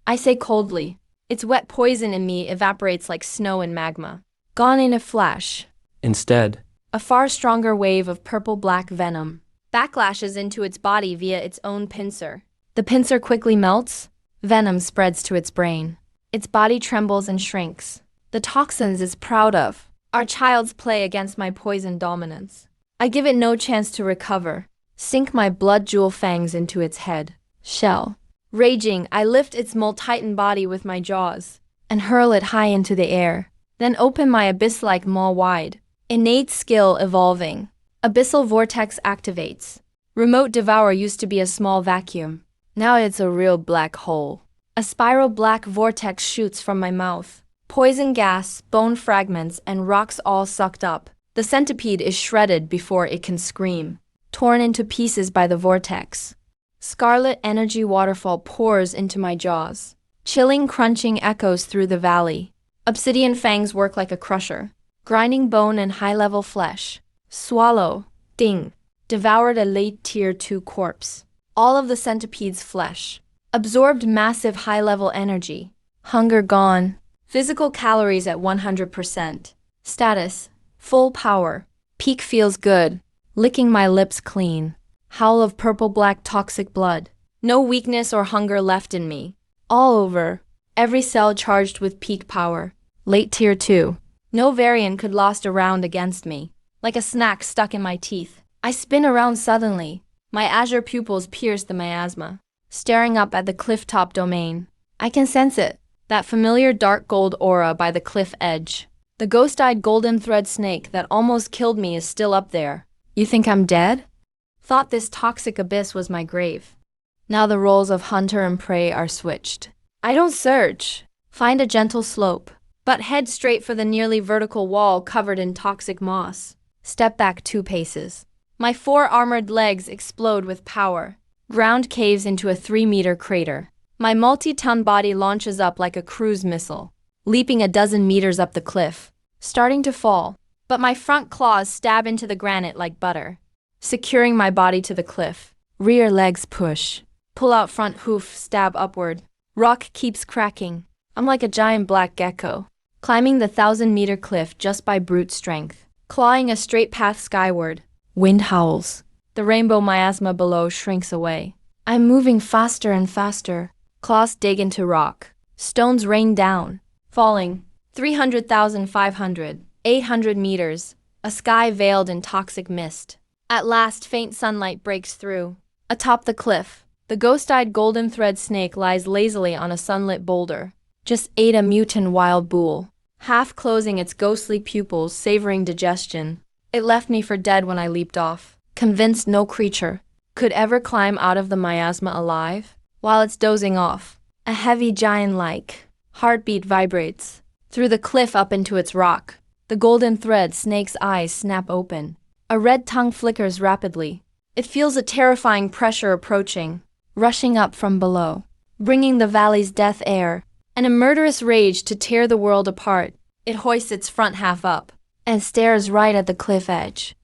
I say coldly. Its wet poison in me evaporates like snow in magma. Gone in a flash. Instead, A far stronger wave of purple-black venom backlashes into its body via its own pincer. The pincer quickly melts. Venom spreads to its brain. Its body trembles and shrinks. The toxins it's proud of are child's play against my poison dominance. I give it no chance to recover. Sink my blood jewel fangs into its head. Shell. Raging, I lift its molten body with my jaws and hurl it high into the air. Then open my abyss-like maw wide. Innate skill evolving. Abyssal vortex activates. Remote devour used to be a small vacuum. Now it's a real black hole. A spiral black vortex shoots from my mouth. Poison gas, bone fragments, and rocks all sucked up. The centipede is shredded before it can scream, torn into pieces by the vortex. Scarlet energy waterfall pours into my jaws. Chilling crunching echoes through the valley. Obsidian fangs work like a crusher, grinding bone and high-level flesh. Swallow. Ding. Devoured a late tier 2 corpse. All of the centipede's flesh. Absorbed massive high-level energy. Hunger gone. Physical calories at 100%. Status. Full power. Peak feels good. Licking my lips clean. Howl of purple-black toxic blood. No weakness or hunger left in me. All over. Every cell charged with peak power. Late tier 2. No variant could last a round against me. Like a snack stuck in my teeth. I spin around suddenly. My azure pupils pierce the miasma. Staring up at the cliff-top domain. I can sense it. That familiar dark gold aura by the cliff edge. The ghost-eyed golden thread snake that almost killed me is still up there. You think I'm dead? Thought this toxic abyss was my grave. Now the roles of hunter and prey are switched. I don't search. Find a gentle slope, but head straight for the nearly vertical wall covered in toxic moss. Step back 2 paces. My 4 armored legs explode with power. Ground caves into a 3-meter crater. My multi-ton body launches up like a cruise missile, leaping a dozen meters up the cliff, starting to fall. But my front claws stab into the granite like butter, securing my body to the cliff. Rear legs push. Pull out front hoof, stab upward. Rock keeps cracking. I'm like a giant black gecko, climbing the 1,000-meter cliff just by brute strength, clawing a straight path skyward. Wind howls. The rainbow miasma below shrinks away. I'm moving faster and faster. Claws dig into rock. Stones rain down, falling. 300,500, 800 meters. A sky veiled in toxic mist. At last, faint sunlight breaks through. Atop the cliff, the ghost-eyed golden thread snake lies lazily on a sunlit boulder. Just ate a mutant wild bull. half closing its ghostly pupils, savoring digestion. It left me for dead when I leaped off, convinced no creature could ever climb out of the miasma alive. While it's dozing off, a heavy giant-like heartbeat vibrates through the cliff up into its rock. The golden thread snake's eyes snap open. A red tongue flickers rapidly. It feels a terrifying pressure approaching, rushing up from below, bringing the valley's death air and a murderous rage to tear the world apart. It hoists its front half up and stares right at the cliff edge.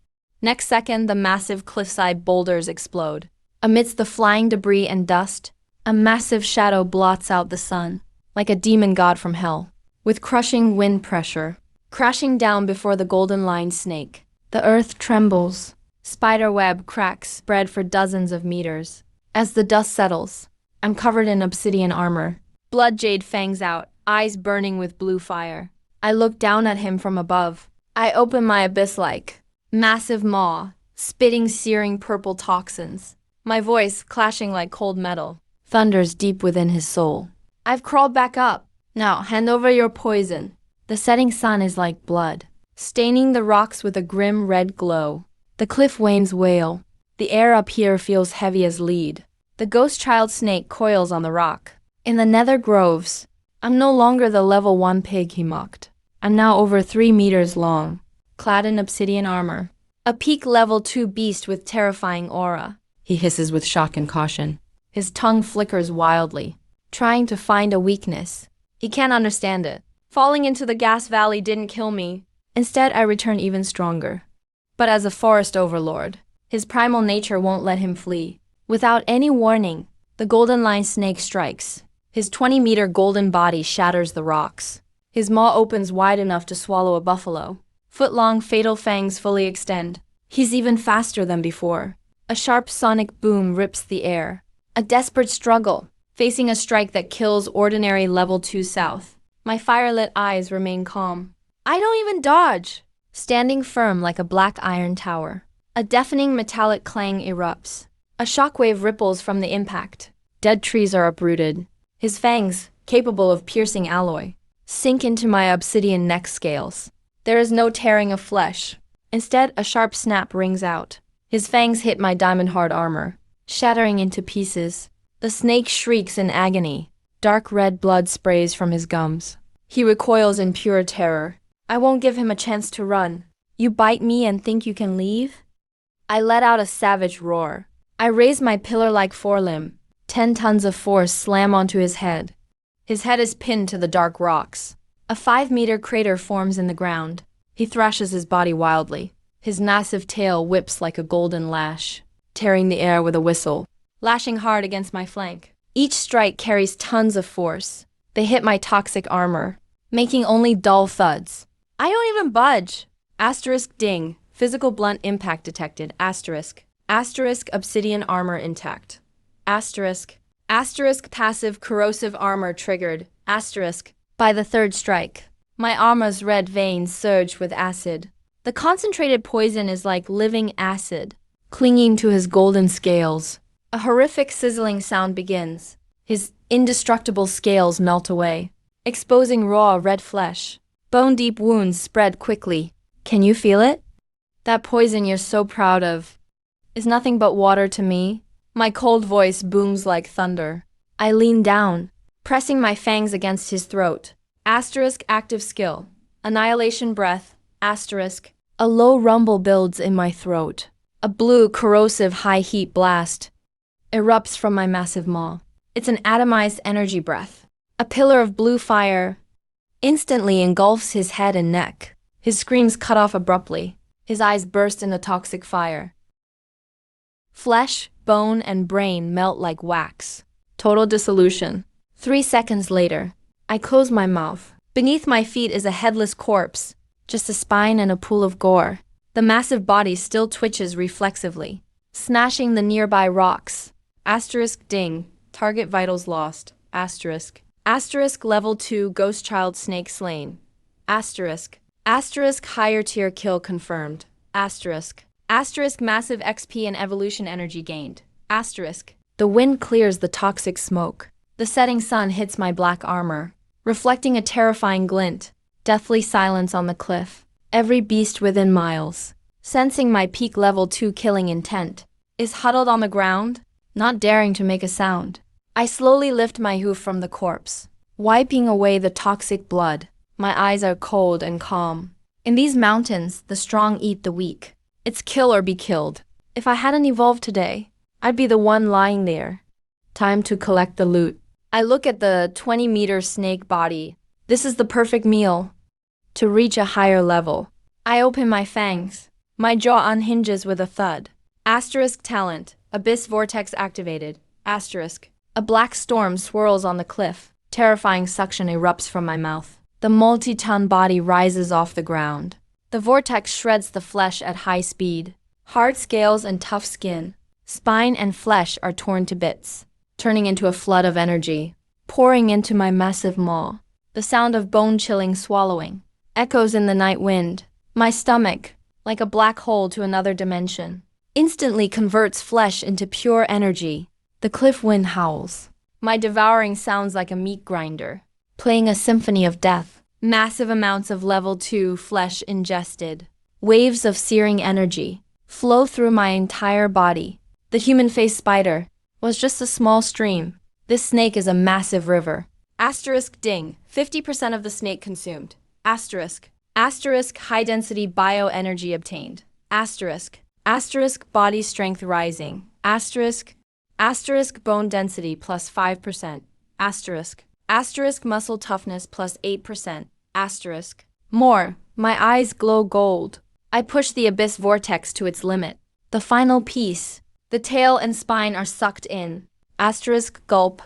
Next second, the massive cliffside boulders explode. Amidst the flying debris and dust, a massive shadow blots out the sun, like a demon god from hell. With crushing wind pressure, crashing down before the golden-lined snake, the earth trembles. Spiderweb cracks spread for dozens of meters. As the dust settles, I'm covered in obsidian armor. Blood jade fangs out, eyes burning with blue fire. I look down at him from above. I open my abyss-like massive maw, spitting searing purple toxins. My voice clashing like cold metal thunders deep within his soul. I've crawled back up. Now hand over your poison. The setting sun is like blood, staining the rocks with a grim red glow. The cliff waves wail. The air up here feels heavy as lead. The ghost child snake coils on the rock. In the nether groves, I'm no longer the level 1 pig he mocked. I'm now over 3 meters long, clad in obsidian armor. A peak level 2 beast with terrifying aura. He hisses with shock and caution. His tongue flickers wildly, trying to find a weakness. He can't understand it. Falling into the gas valley didn't kill me. Instead, I return even stronger. But as a forest overlord, his primal nature won't let him flee. Without any warning, the golden-lined snake strikes. His 20-meter golden body shatters the rocks. His maw opens wide enough to swallow a buffalo. Foot-long fatal fangs fully extend. He's even faster than before. A sharp sonic boom rips the air. A desperate struggle, facing a strike that kills ordinary level 2 south. My fire-lit eyes remain calm. I don't even dodge. Standing firm like a black iron tower. A deafening metallic clang erupts. A shockwave ripples from the impact. Dead trees are uprooted. His fangs, capable of piercing alloy, sink into my obsidian neck scales. There is no tearing of flesh. Instead, a sharp snap rings out. His fangs hit my diamond-hard armor, shattering into pieces. The snake shrieks in agony. Dark red blood sprays from his gums. He recoils in pure terror. I won't give him a chance to run. You bite me and think you can leave? I let out a savage roar. I raise my pillar-like forelimb. 10 tons of force slam onto his head. His head is pinned to the dark rocks. A 5-meter crater forms in the ground. He thrashes his body wildly. His massive tail whips like a golden lash, tearing the air with a whistle, lashing hard against my flank. Each strike carries tons of force. They hit my toxic armor, making only dull thuds. I don't even budge. Asterisk ding. Physical blunt impact detected. Asterisk. Asterisk obsidian armor intact. Asterisk. Asterisk passive corrosive armor triggered. Asterisk. By the 3rd strike, my armor's red veins surge with acid. The concentrated poison is like living acid, clinging to his golden scales. A horrific sizzling sound begins. His indestructible scales melt away, exposing raw red flesh. Bone-deep wounds spread quickly. Can you feel it? That poison you're so proud of is nothing but water to me. My cold voice booms like thunder. I lean down, pressing my fangs against his throat. Asterisk active skill. Annihilation breath. Asterisk. A low rumble builds in my throat. A blue, corrosive, high-heat blast erupts from my massive maw. It's an atomized energy breath. A pillar of blue fire instantly engulfs his head and neck. His screams cut off abruptly. His eyes burst into toxic fire. Flesh, bone, and brain melt like wax. Total dissolution. 3 seconds later, I close my mouth. Beneath my feet is a headless corpse, just a spine and a pool of gore. The massive body still twitches reflexively, smashing the nearby rocks. Asterisk ding. Target vitals lost. Asterisk. Asterisk level 2 ghost child snake slain. Asterisk. Asterisk higher tier kill confirmed. Asterisk. Asterisk massive XP and evolution energy gained. Asterisk. The wind clears the toxic smoke. The setting sun hits my black armor, reflecting a terrifying glint. Deathly silence on the cliff. Every beast within miles, sensing my peak level 2 killing intent, is huddled on the ground, not daring to make a sound. I slowly lift my hoof from the corpse, wiping away the toxic blood. My eyes are cold and calm. In these mountains, the strong eat the weak. It's kill or be killed. If I hadn't evolved today, I'd be the one lying there. Time to collect the loot. I look at the 20-meter snake body. This is the perfect meal. To reach a higher level, I open my fangs. My jaw unhinges with a thud. Asterisk talent. Abyss vortex activated. Asterisk. A black storm swirls on the cliff. Terrifying suction erupts from my mouth. The multi-ton body rises off the ground. The vortex shreds the flesh at high speed. Hard scales and tough skin. Spine and flesh are torn to bits, turning into a flood of energy, pouring into my massive maw. The sound of bone-chilling swallowing echoes in the night wind. My stomach, like a black hole to another dimension, instantly converts flesh into pure energy. The cliff wind howls. My devouring sounds like a meat grinder, playing a symphony of death. Massive amounts of level 2 flesh ingested. Waves of searing energy flow through my entire body. The human-faced spider was just a small stream. This snake is a massive river. Asterisk ding. 50% of the snake consumed. Asterisk. Asterisk high-density bioenergy obtained. Asterisk. Asterisk body strength rising. Asterisk. Asterisk bone density plus 5%. Asterisk. Asterisk muscle toughness plus 8%. Asterisk. More. My eyes glow gold. I push the abyss vortex to its limit. The final piece. The tail and spine are sucked in. Asterisk gulp.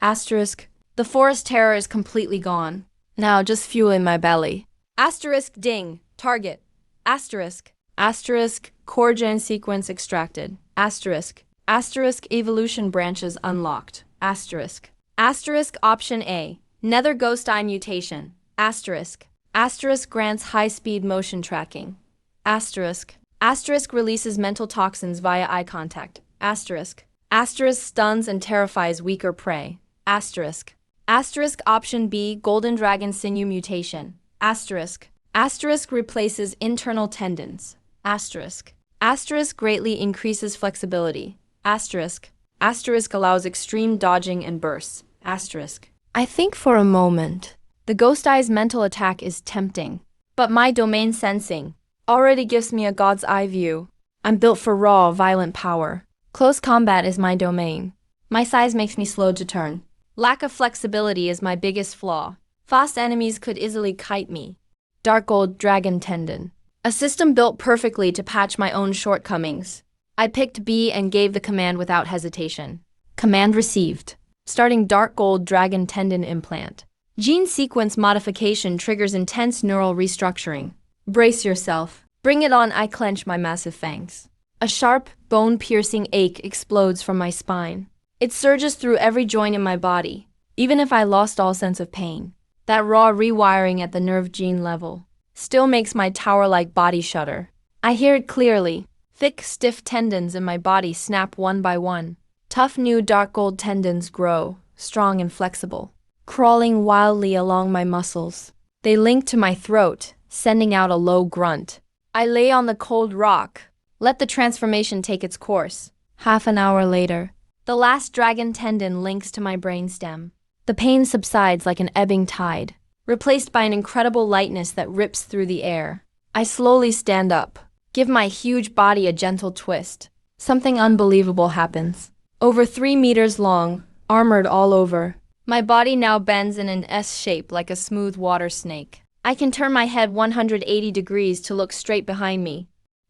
Asterisk. The forest terror is completely gone. Now just fuel in my belly. Asterisk ding. Target. Asterisk. Asterisk core gen sequence extracted. Asterisk. Asterisk evolution branches unlocked. Asterisk. Asterisk option A. Nether ghost eye mutation. Asterisk. Asterisk grants high-speed motion tracking. Asterisk. Asterisk releases mental toxins via eye contact. Asterisk. Asterisk stuns and terrifies weaker prey. Asterisk. Asterisk option B. Golden dragon sinew mutation. Asterisk. Asterisk replaces internal tendons. Asterisk. Asterisk greatly increases flexibility. Asterisk. Asterisk allows extreme dodging and bursts. Asterisk. I think for a moment. The ghost eye's mental attack is tempting, but my domain sensing already gives me a god's eye view. I'm built for raw, violent power. Close combat is my domain. My size makes me slow to turn. Lack of flexibility is my biggest flaw. Fast enemies could easily kite me. Dark gold dragon tendon. A system built perfectly to patch my own shortcomings. I picked B and gave the command without hesitation. Command received. Starting dark gold dragon tendon implant. Gene sequence modification triggers intense neural restructuring. Brace yourself. Bring it on. I clench my massive fangs. A sharp, bone-piercing ache explodes from my spine. It surges through every joint in my body, even if I lost all sense of pain. That raw rewiring at the nerve gene level still makes my tower-like body shudder. I hear it clearly. Thick, stiff tendons in my body snap one by one. Tough new dark gold tendons grow, strong and flexible, crawling wildly along my muscles. They link to my throat, sending out a low grunt. I lay on the cold rock. Let the transformation take its course. Half an hour later, the last dragon tendon links to my brainstem. The pain subsides like an ebbing tide, replaced by an incredible lightness that rips through the air. I slowly stand up, give my huge body a gentle twist. Something unbelievable happens. Over 3 meters long, armored all over, my body now bends in an S shape like a smooth water snake. I can turn my head 180 degrees to look straight behind me.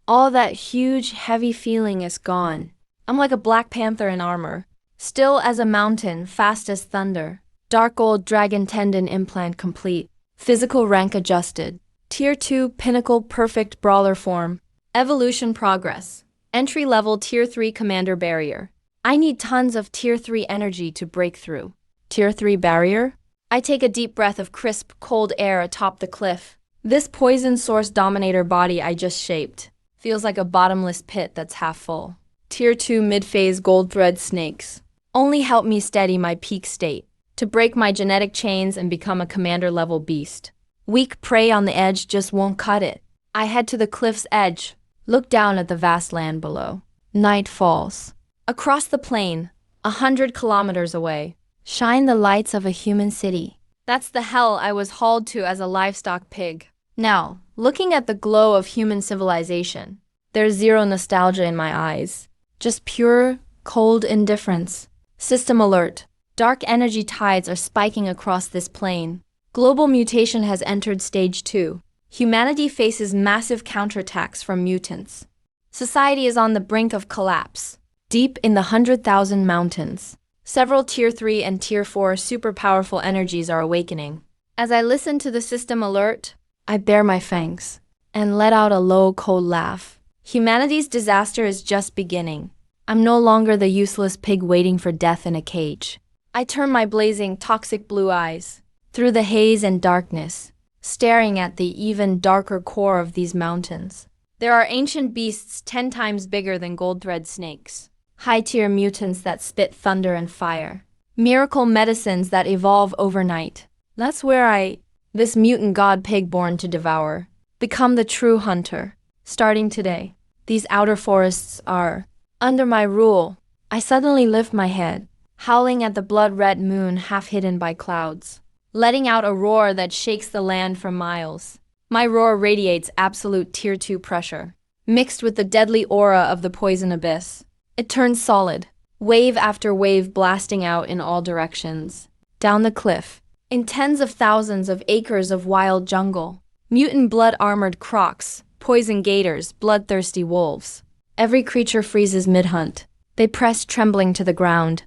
All that huge, heavy feeling is gone. I'm like a black panther in armor, still as a mountain, fast as thunder. Dark gold dragon tendon implant complete. Physical rank adjusted. Tier 2 pinnacle perfect brawler form. Evolution progress. Entry level Tier 3 commander barrier. I need tons of Tier 3 energy to break through. Tier 3 barrier? I take a deep breath of crisp, cold air atop the cliff. This poison source dominator body I just shaped feels like a bottomless pit that's half full. Tier 2 mid-phase gold thread snakes only help me steady my peak state, to break my genetic chains and become a commander-level beast. Weak prey on the edge just won't cut it. I head to the cliff's edge, look down at the vast land below. Night falls. Across the plain, 100 kilometers away, shine the lights of a human city. That's the hell I was hauled to as a livestock pig. Now, looking at the glow of human civilization, there's zero nostalgia in my eyes. Just pure, cold indifference. System alert. Dark energy tides are spiking across this plain. Global mutation has entered stage 2. Humanity faces massive counterattacks from mutants. Society is on the brink of collapse. Deep in the 100,000 mountains, several Tier 3 and Tier 4 super powerful energies are awakening. As I listen to the system alert, I bare my fangs and let out a low, cold laugh. Humanity's disaster is just beginning. I'm no longer the useless pig waiting for death in a cage. I turn my blazing, toxic blue eyes through the haze and darkness, staring at the even darker core of these mountains. There are ancient beasts 10 times bigger than gold-thread snakes, high-tier mutants that spit thunder and fire, miracle medicines that evolve overnight. That's where this mutant god pig born to devour, become the true hunter. Starting today, these outer forests are under my rule. I suddenly lift my head, howling at the blood-red moon half hidden by clouds, letting out a roar that shakes the land for miles. My roar radiates absolute Tier 2 pressure, mixed with the deadly aura of the poison abyss. It turns solid, wave after wave blasting out in all directions. Down the cliff, in tens of thousands of acres of wild jungle, mutant blood-armored crocs, poison gators, bloodthirsty wolves. Every creature freezes mid-hunt. They press trembling to the ground,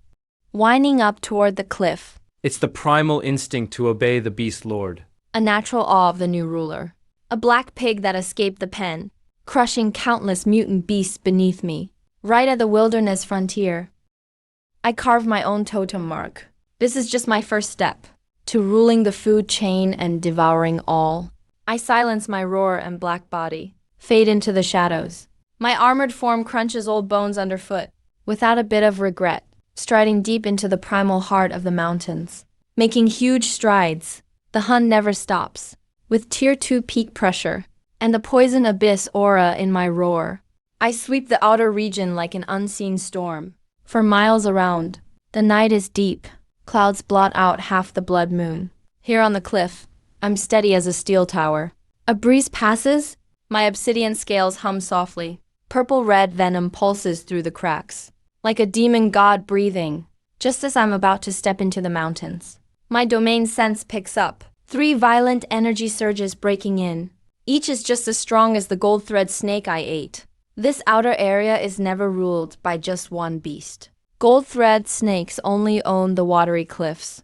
winding up toward the cliff. It's the primal instinct to obey the beast lord. A natural awe of the new ruler. A black pig that escaped the pen, crushing countless mutant beasts beneath me, right at the wilderness frontier. I carve my own totem mark. This is just my first step to ruling the food chain and devouring all. I silence my roar and black body, fade into the shadows. My armored form crunches old bones underfoot, without a bit of regret, striding deep into the primal heart of the mountains. Making huge strides, the hunt never stops. With Tier 2 peak pressure, and the poison abyss aura in my roar, I sweep the outer region like an unseen storm. For miles around, the night is deep. Clouds blot out half the blood moon. Here on the cliff, I'm steady as a steel tower. A breeze passes, my obsidian scales hum softly. Purple-red venom pulses through the cracks, like a demon god breathing, just as I'm about to step into the mountains. My domain sense picks up. 3 violent energy surges breaking in. Each is just as strong as the gold thread snake I ate. This outer area is never ruled by just one beast. Gold thread snakes only own the watery cliffs.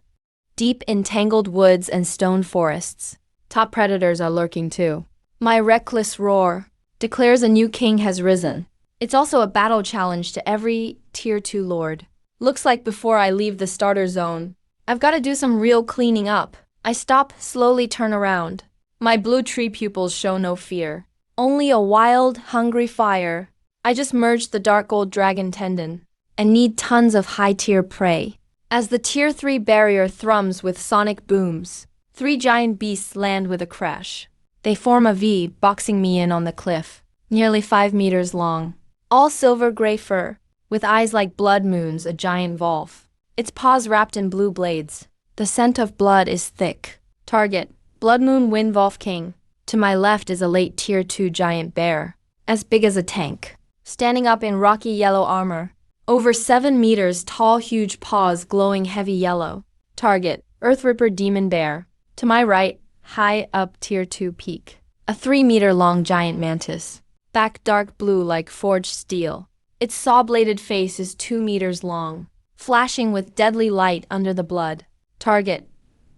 Deep in tangled woods and stone forests, top predators are lurking too. My reckless roar declares a new king has risen. It's also a battle challenge to every Tier 2 lord. Looks like before I leave the starter zone, I've got to do some real cleaning up. I stop, slowly turn around. My blue tree pupils show no fear. Only a wild, hungry fire. I just merged the dark gold dragon tendon and need tons of high-tier prey. As the Tier 3 barrier thrums with sonic booms, 3 giant beasts land with a crash. They form a V, boxing me in on the cliff, nearly 5 meters long. All silver gray fur, with eyes like blood moons, a giant wolf. Its paws wrapped in blue blades. The scent of blood is thick. Target, Blood Moon Wind Wolf King. To my left is a late Tier 2 giant bear, as big as a tank, standing up in rocky yellow armor. Over 7 meters tall, huge paws glowing heavy yellow. Target, Earthripper Demon Bear. To my right, high up Tier 2 peak, a 3-meter-long giant mantis. Back dark blue like forged steel. Its saw-bladed face is 2 meters long, flashing with deadly light under the blood. Target,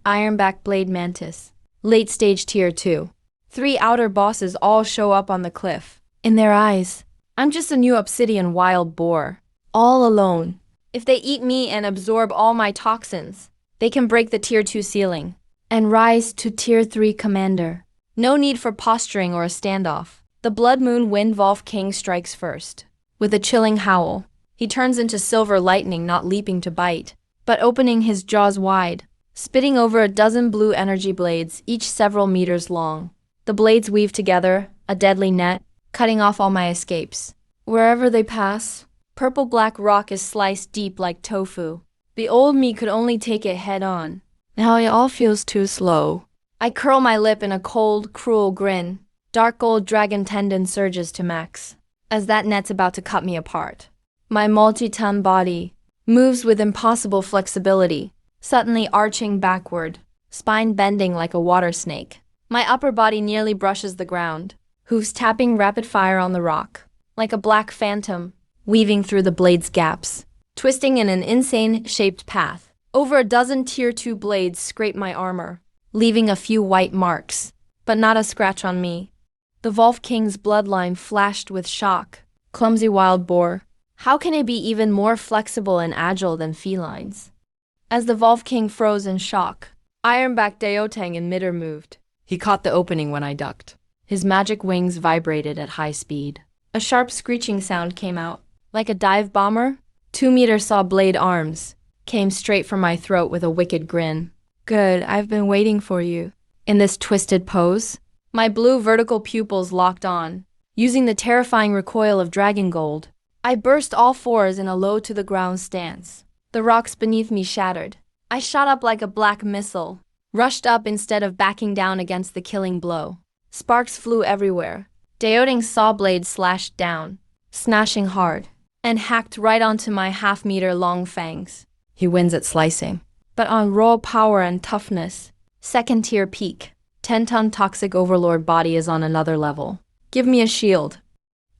Ironback Blade Mantis. Late stage Tier 2. 3 outer bosses all show up on the cliff. In their eyes, I'm just a new obsidian wild boar. All alone. If they eat me and absorb all my toxins, they can break the Tier 2 ceiling and rise to Tier 3 commander. No need for posturing or a standoff. The Blood Moon Wind Wolf King strikes first. With a chilling howl, he turns into silver lightning, not leaping to bite, but opening his jaws wide, spitting over a dozen blue energy blades, each several meters long. The blades weave together, a deadly net, cutting off all my escapes. Wherever they pass, purple-black rock is sliced deep like tofu. The old me could only take it head-on. Now it all feels too slow. I curl my lip in a cold, cruel grin. Dark gold dragon tendon surges to max, as that net's about to cut me apart. My multi-ton body moves with impossible flexibility, suddenly arching backward, spine bending like a water snake. My upper body nearly brushes the ground, hooves tapping rapid fire on the rock, like a black phantom, weaving through the blade's gaps, twisting in an insane-shaped path. Over a dozen Tier 2 blades scrape my armor, leaving a few white marks, but not a scratch on me. The Wolf King's bloodline flashed with shock. Clumsy wild boar. How can it be even more flexible and agile than felines? As the Wolf King froze in shock, Ironback Daotang in midair moved. He caught the opening when I ducked. His magic wings vibrated at high speed. A sharp screeching sound came out. Like a dive bomber, 2-meter saw blade arms came straight for my throat with a wicked grin. Good, I've been waiting for you. In this twisted pose, my blue vertical pupils locked on. Using the terrifying recoil of dragon gold, I burst all fours in a low-to-the-ground stance. The rocks beneath me shattered. I shot up like a black missile, rushed up instead of backing down against the killing blow. Sparks flew everywhere. Daotang's saw blade slashed down, snashing hard, and hacked right onto my half-meter-long fangs. He wins at slicing, but on raw power and toughness, second-tier peak. 10-ton toxic overlord body is on another level. Give me a shield.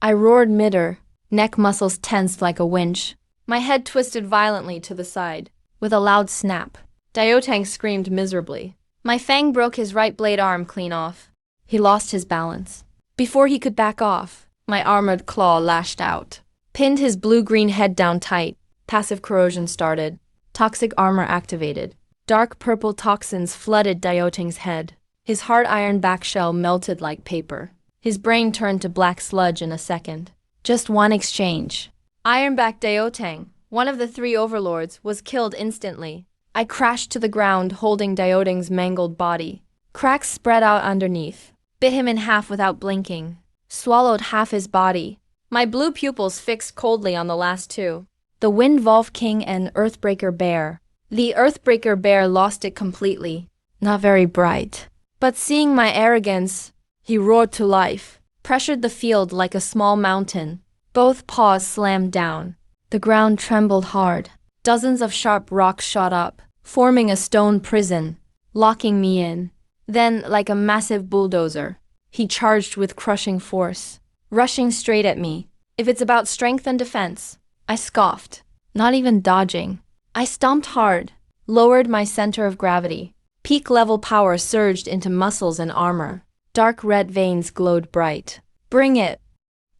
I roared midair, neck muscles tensed like a winch. My head twisted violently to the side. With a loud snap, Daotang screamed miserably. My fang broke his right blade arm clean off. He lost his balance. Before he could back off, my armored claw lashed out, pinned his blue-green head down tight. Passive corrosion started. Toxic armor activated. Dark purple toxins flooded Daotang's head. His hard iron back shell melted like paper. His brain turned to black sludge in a second. Just one exchange. Ironback Daotang, one of the 3 overlords, was killed instantly. I crashed to the ground holding Daotang's mangled body. Cracks spread out underneath. Bit him in half without blinking. Swallowed half his body. My blue pupils fixed coldly on the last 2. The Wind Wolf King and Earthbreaker Bear. The Earthbreaker Bear lost it completely. Not very bright. But seeing my arrogance, he roared to life, pressured the field like a small mountain. Both paws slammed down. The ground trembled hard. Dozens of sharp rocks shot up, forming a stone prison, locking me in. Then, like a massive bulldozer, he charged with crushing force, rushing straight at me. If it's about strength and defense, I scoffed, not even dodging. I stomped hard, lowered my center of gravity. Peak level power surged into muscles and armor. Dark red veins glowed bright. Bring it!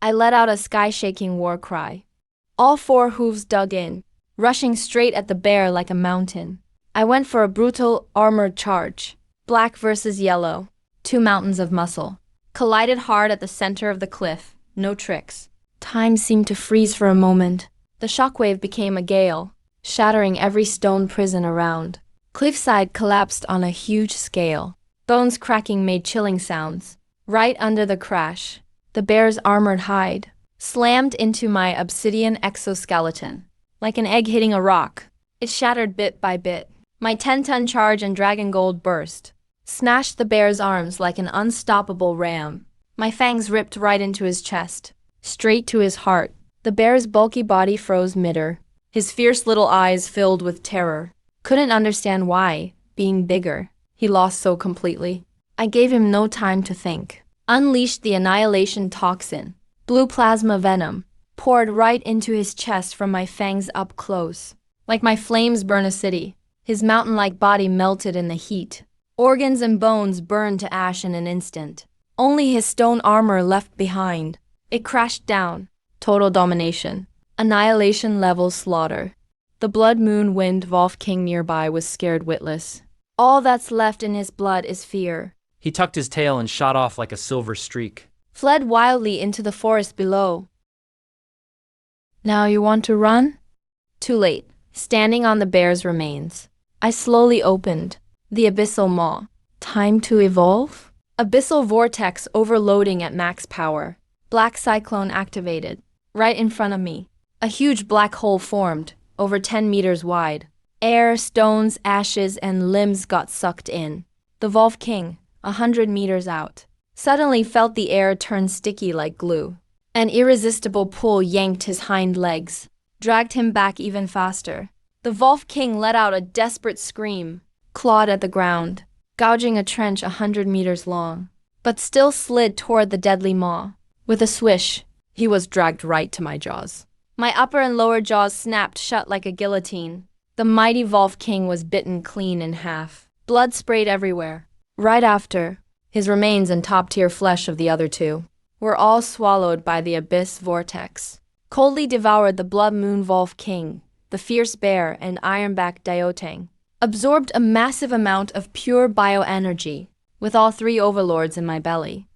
I let out a sky-shaking war cry. All 4 hooves dug in, rushing straight at the bear like a mountain. I went for a brutal, armored charge. Black versus yellow. 2 mountains of muscle. Collided hard at the center of the cliff. No tricks. Time seemed to freeze for a moment. The shockwave became a gale, shattering every stone prison around. Cliffside collapsed on a huge scale. Bones cracking made chilling sounds. Right under the crash, the bear's armored hide slammed into my obsidian exoskeleton. Like an egg hitting a rock, it shattered bit by bit. My 10-ton charge and dragon gold burst, snatched the bear's arms like an unstoppable ram. My fangs ripped right into his chest, straight to his heart. The bear's bulky body froze midair. His fierce little eyes filled with terror. Couldn't understand why, being bigger, he lost so completely. I gave him no time to think. Unleashed the annihilation toxin. Blue plasma venom poured right into his chest from my fangs up close. Like my flames burn a city, his mountain-like body melted in the heat. Organs and bones burned to ash in an instant. Only his stone armor left behind. It crashed down. Total domination. Annihilation-level slaughter. The Blood Moon Wind Wolf King nearby was scared witless. All that's left in his blood is fear. He tucked his tail and shot off like a silver streak. Fled wildly into the forest below. Now you want to run? Too late. Standing on the bear's remains, I slowly opened. The abyssal maw. Time to evolve? Abyssal vortex overloading at max power. Black cyclone activated. Right in front of me. A huge black hole formed, over 10 meters wide. Air, stones, ashes, and limbs got sucked in. The Volv King, 100 meters out, suddenly felt the air turn sticky like glue. An irresistible pull yanked his hind legs, dragged him back even faster. The Volv King let out a desperate scream, clawed at the ground, gouging a trench 100 meters long, but still slid toward the deadly maw. With a swish, he was dragged right to my jaws. My upper and lower jaws snapped shut like a guillotine. The mighty Volv King was bitten clean in half. Blood sprayed everywhere. Right after, his remains and top-tier flesh of the other two were all swallowed by the abyss vortex. Coldly devoured the Blood Moon Volv King, the Fierce Bear, and Ironback Diotang. Absorbed a massive amount of pure bioenergy, with all three overlords in my belly.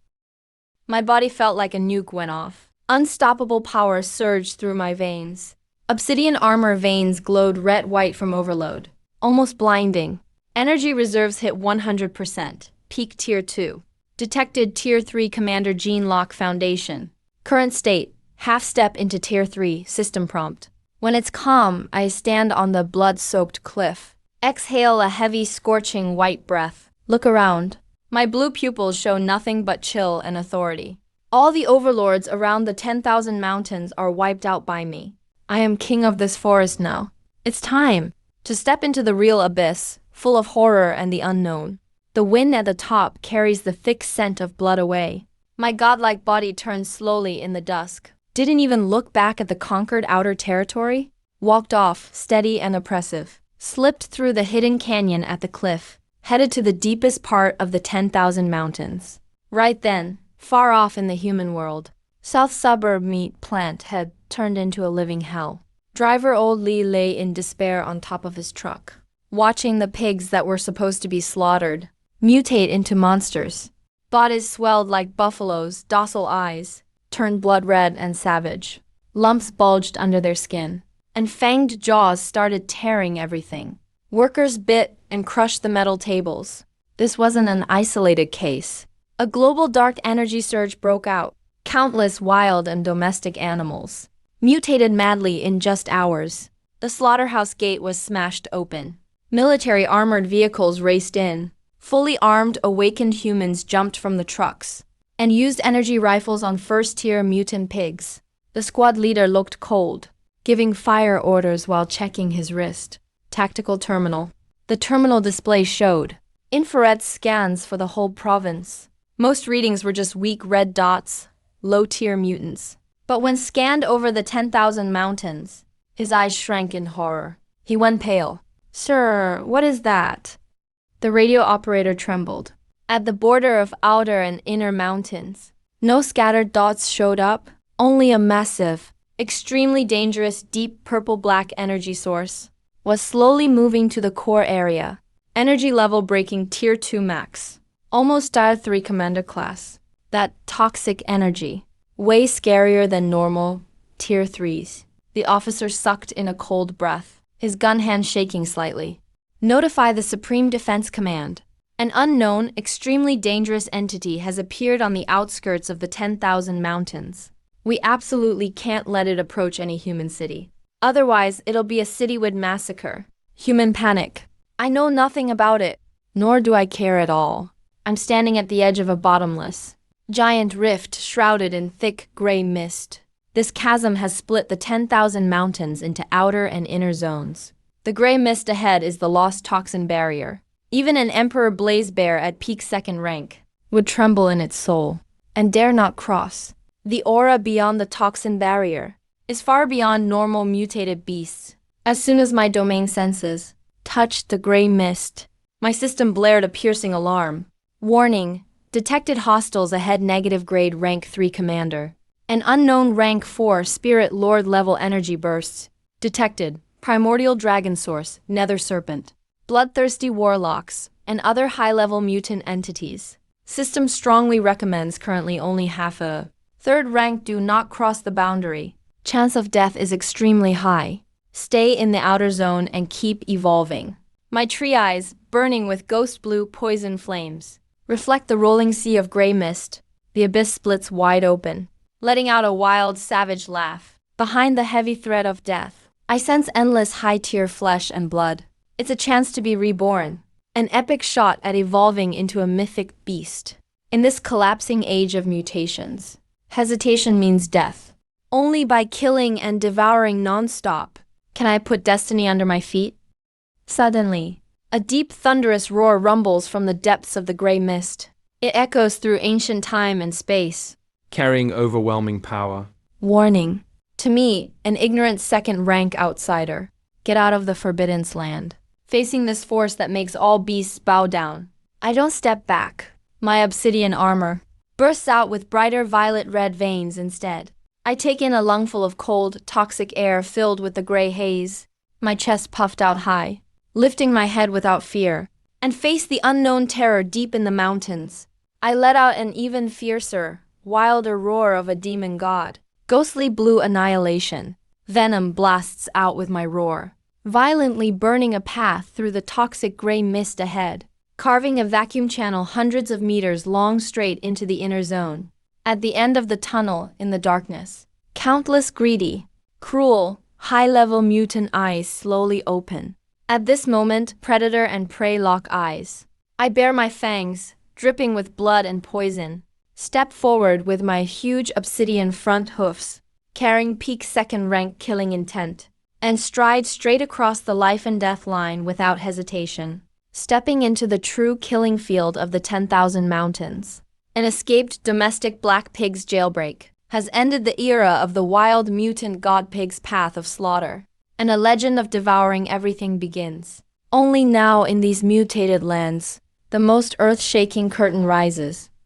My body felt like a nuke went off. Unstoppable power surged through my veins. Obsidian armor veins glowed red-white from overload, almost blinding. Energy reserves hit 100%, peak Tier 2. Detected Tier 3 Commander Gene Lock Foundation. Current state, half step into Tier 3, system prompt. When it's calm, I stand on the blood-soaked cliff. Exhale a heavy, scorching white breath. Look around. My blue pupils show nothing but chill and authority. All the overlords around the 10,000 mountains are wiped out by me. I am king of this forest now. It's time to step into the real abyss, full of horror and the unknown. The wind at the top carries the thick scent of blood away. My godlike body turns slowly in the dusk. Didn't even look back at the conquered outer territory. Walked off, steady and oppressive. Slipped through the hidden canyon at the cliff, headed to the deepest part of the 10,000 mountains. Right then, far off in the human world, South Suburb meat plant had turned into a living hell. Driver Old Lee lay in despair on top of his truck, watching the pigs that were supposed to be slaughtered mutate into monsters. Bodies swelled like buffaloes, docile eyes turned blood red and savage. Lumps bulged under their skin, and fanged jaws started tearing everything. Workers bit and crushed the metal tables. This wasn't an isolated case. A global dark energy surge broke out. Countless wild and domestic animals mutated madly in just hours. The slaughterhouse gate was smashed open. Military armored vehicles raced in. Fully armed, awakened humans jumped from the trucks and used energy rifles on first-tier mutant pigs. The squad leader looked cold, giving fire orders while checking his wrist. Tactical terminal. The terminal display showed infrared scans for the whole province. Most readings were just weak red dots, low-tier mutants. But when scanned over the 10,000 mountains, his eyes shrank in horror. He went pale. "Sir, what is that?" The radio operator trembled. At the border of outer and inner mountains, no scattered dots showed up, only a massive, extremely dangerous deep purple-black energy source was slowly moving to the core area. Energy level breaking Tier 2 max. Almost Tier 3 Commander class. That toxic energy. Way scarier than normal Tier 3s. The officer sucked in a cold breath, his gun hand shaking slightly. Notify the Supreme Defense Command. An unknown, extremely dangerous entity has appeared on the outskirts of the 10,000 mountains. We absolutely can't let it approach any human city. Otherwise, it'll be a citywide massacre. Human panic. I know nothing about it, nor do I care at all. I'm standing at the edge of a bottomless, giant rift shrouded in thick gray mist. This chasm has split the 10,000 mountains into outer and inner zones. The gray mist ahead is the lost toxin barrier. Even an Emperor Blaze Bear at peak second rank would tremble in its soul and dare not cross. The aura beyond the toxin barrier is far beyond normal mutated beasts. As soon as my domain senses touched the gray mist, my system blared a piercing alarm. Warning, detected hostiles ahead negative grade rank 3 commander. An unknown rank 4 spirit lord level energy bursts. Detected, primordial dragon source, nether serpent. Bloodthirsty warlocks, and other high-level mutant entities. System strongly recommends currently only half a third rank do not cross the boundary. Chance of death is extremely high. Stay in the outer zone and keep evolving. My tree eyes, burning with ghost blue poison flames, reflect the rolling sea of gray mist. The abyss splits wide open, letting out a wild, savage laugh. Behind the heavy thread of death, I sense endless high-tier flesh and blood. It's a chance to be reborn, an epic shot at evolving into a mythic beast. In this collapsing age of mutations, hesitation means death. Only by killing and devouring non-stop can I put destiny under my feet. Suddenly, a deep thunderous roar rumbles from the depths of the gray mist. It echoes through ancient time and space, carrying overwhelming power. Warning. To me, an ignorant second-rank outsider. Get out of the Forbidden's land. Facing this force that makes all beasts bow down. I don't step back. My obsidian armor bursts out with brighter violet-red veins instead. I take in a lungful of cold, toxic air filled with the gray haze, my chest puffed out high, lifting my head without fear, and face the unknown terror deep in the mountains. I let out an even fiercer, wilder roar of a demon god. Ghostly blue annihilation. Venom blasts out with my roar, violently burning a path through the toxic gray mist ahead, carving a vacuum channel hundreds of meters long straight into the inner zone. At the end of the tunnel, in the darkness, countless greedy, cruel, high-level mutant eyes slowly open. At this moment, predator and prey lock eyes. I bare my fangs, dripping with blood and poison, step forward with my huge obsidian front hoofs, carrying peak second-rank killing intent, and stride straight across the life and death line without hesitation, stepping into the true killing field of the 10,000 mountains. An escaped domestic black pig's jailbreak has ended the era of the wild mutant god pig's path of slaughter, and a legend of devouring everything begins. Only now in these mutated lands, the most earth-shaking curtain rises.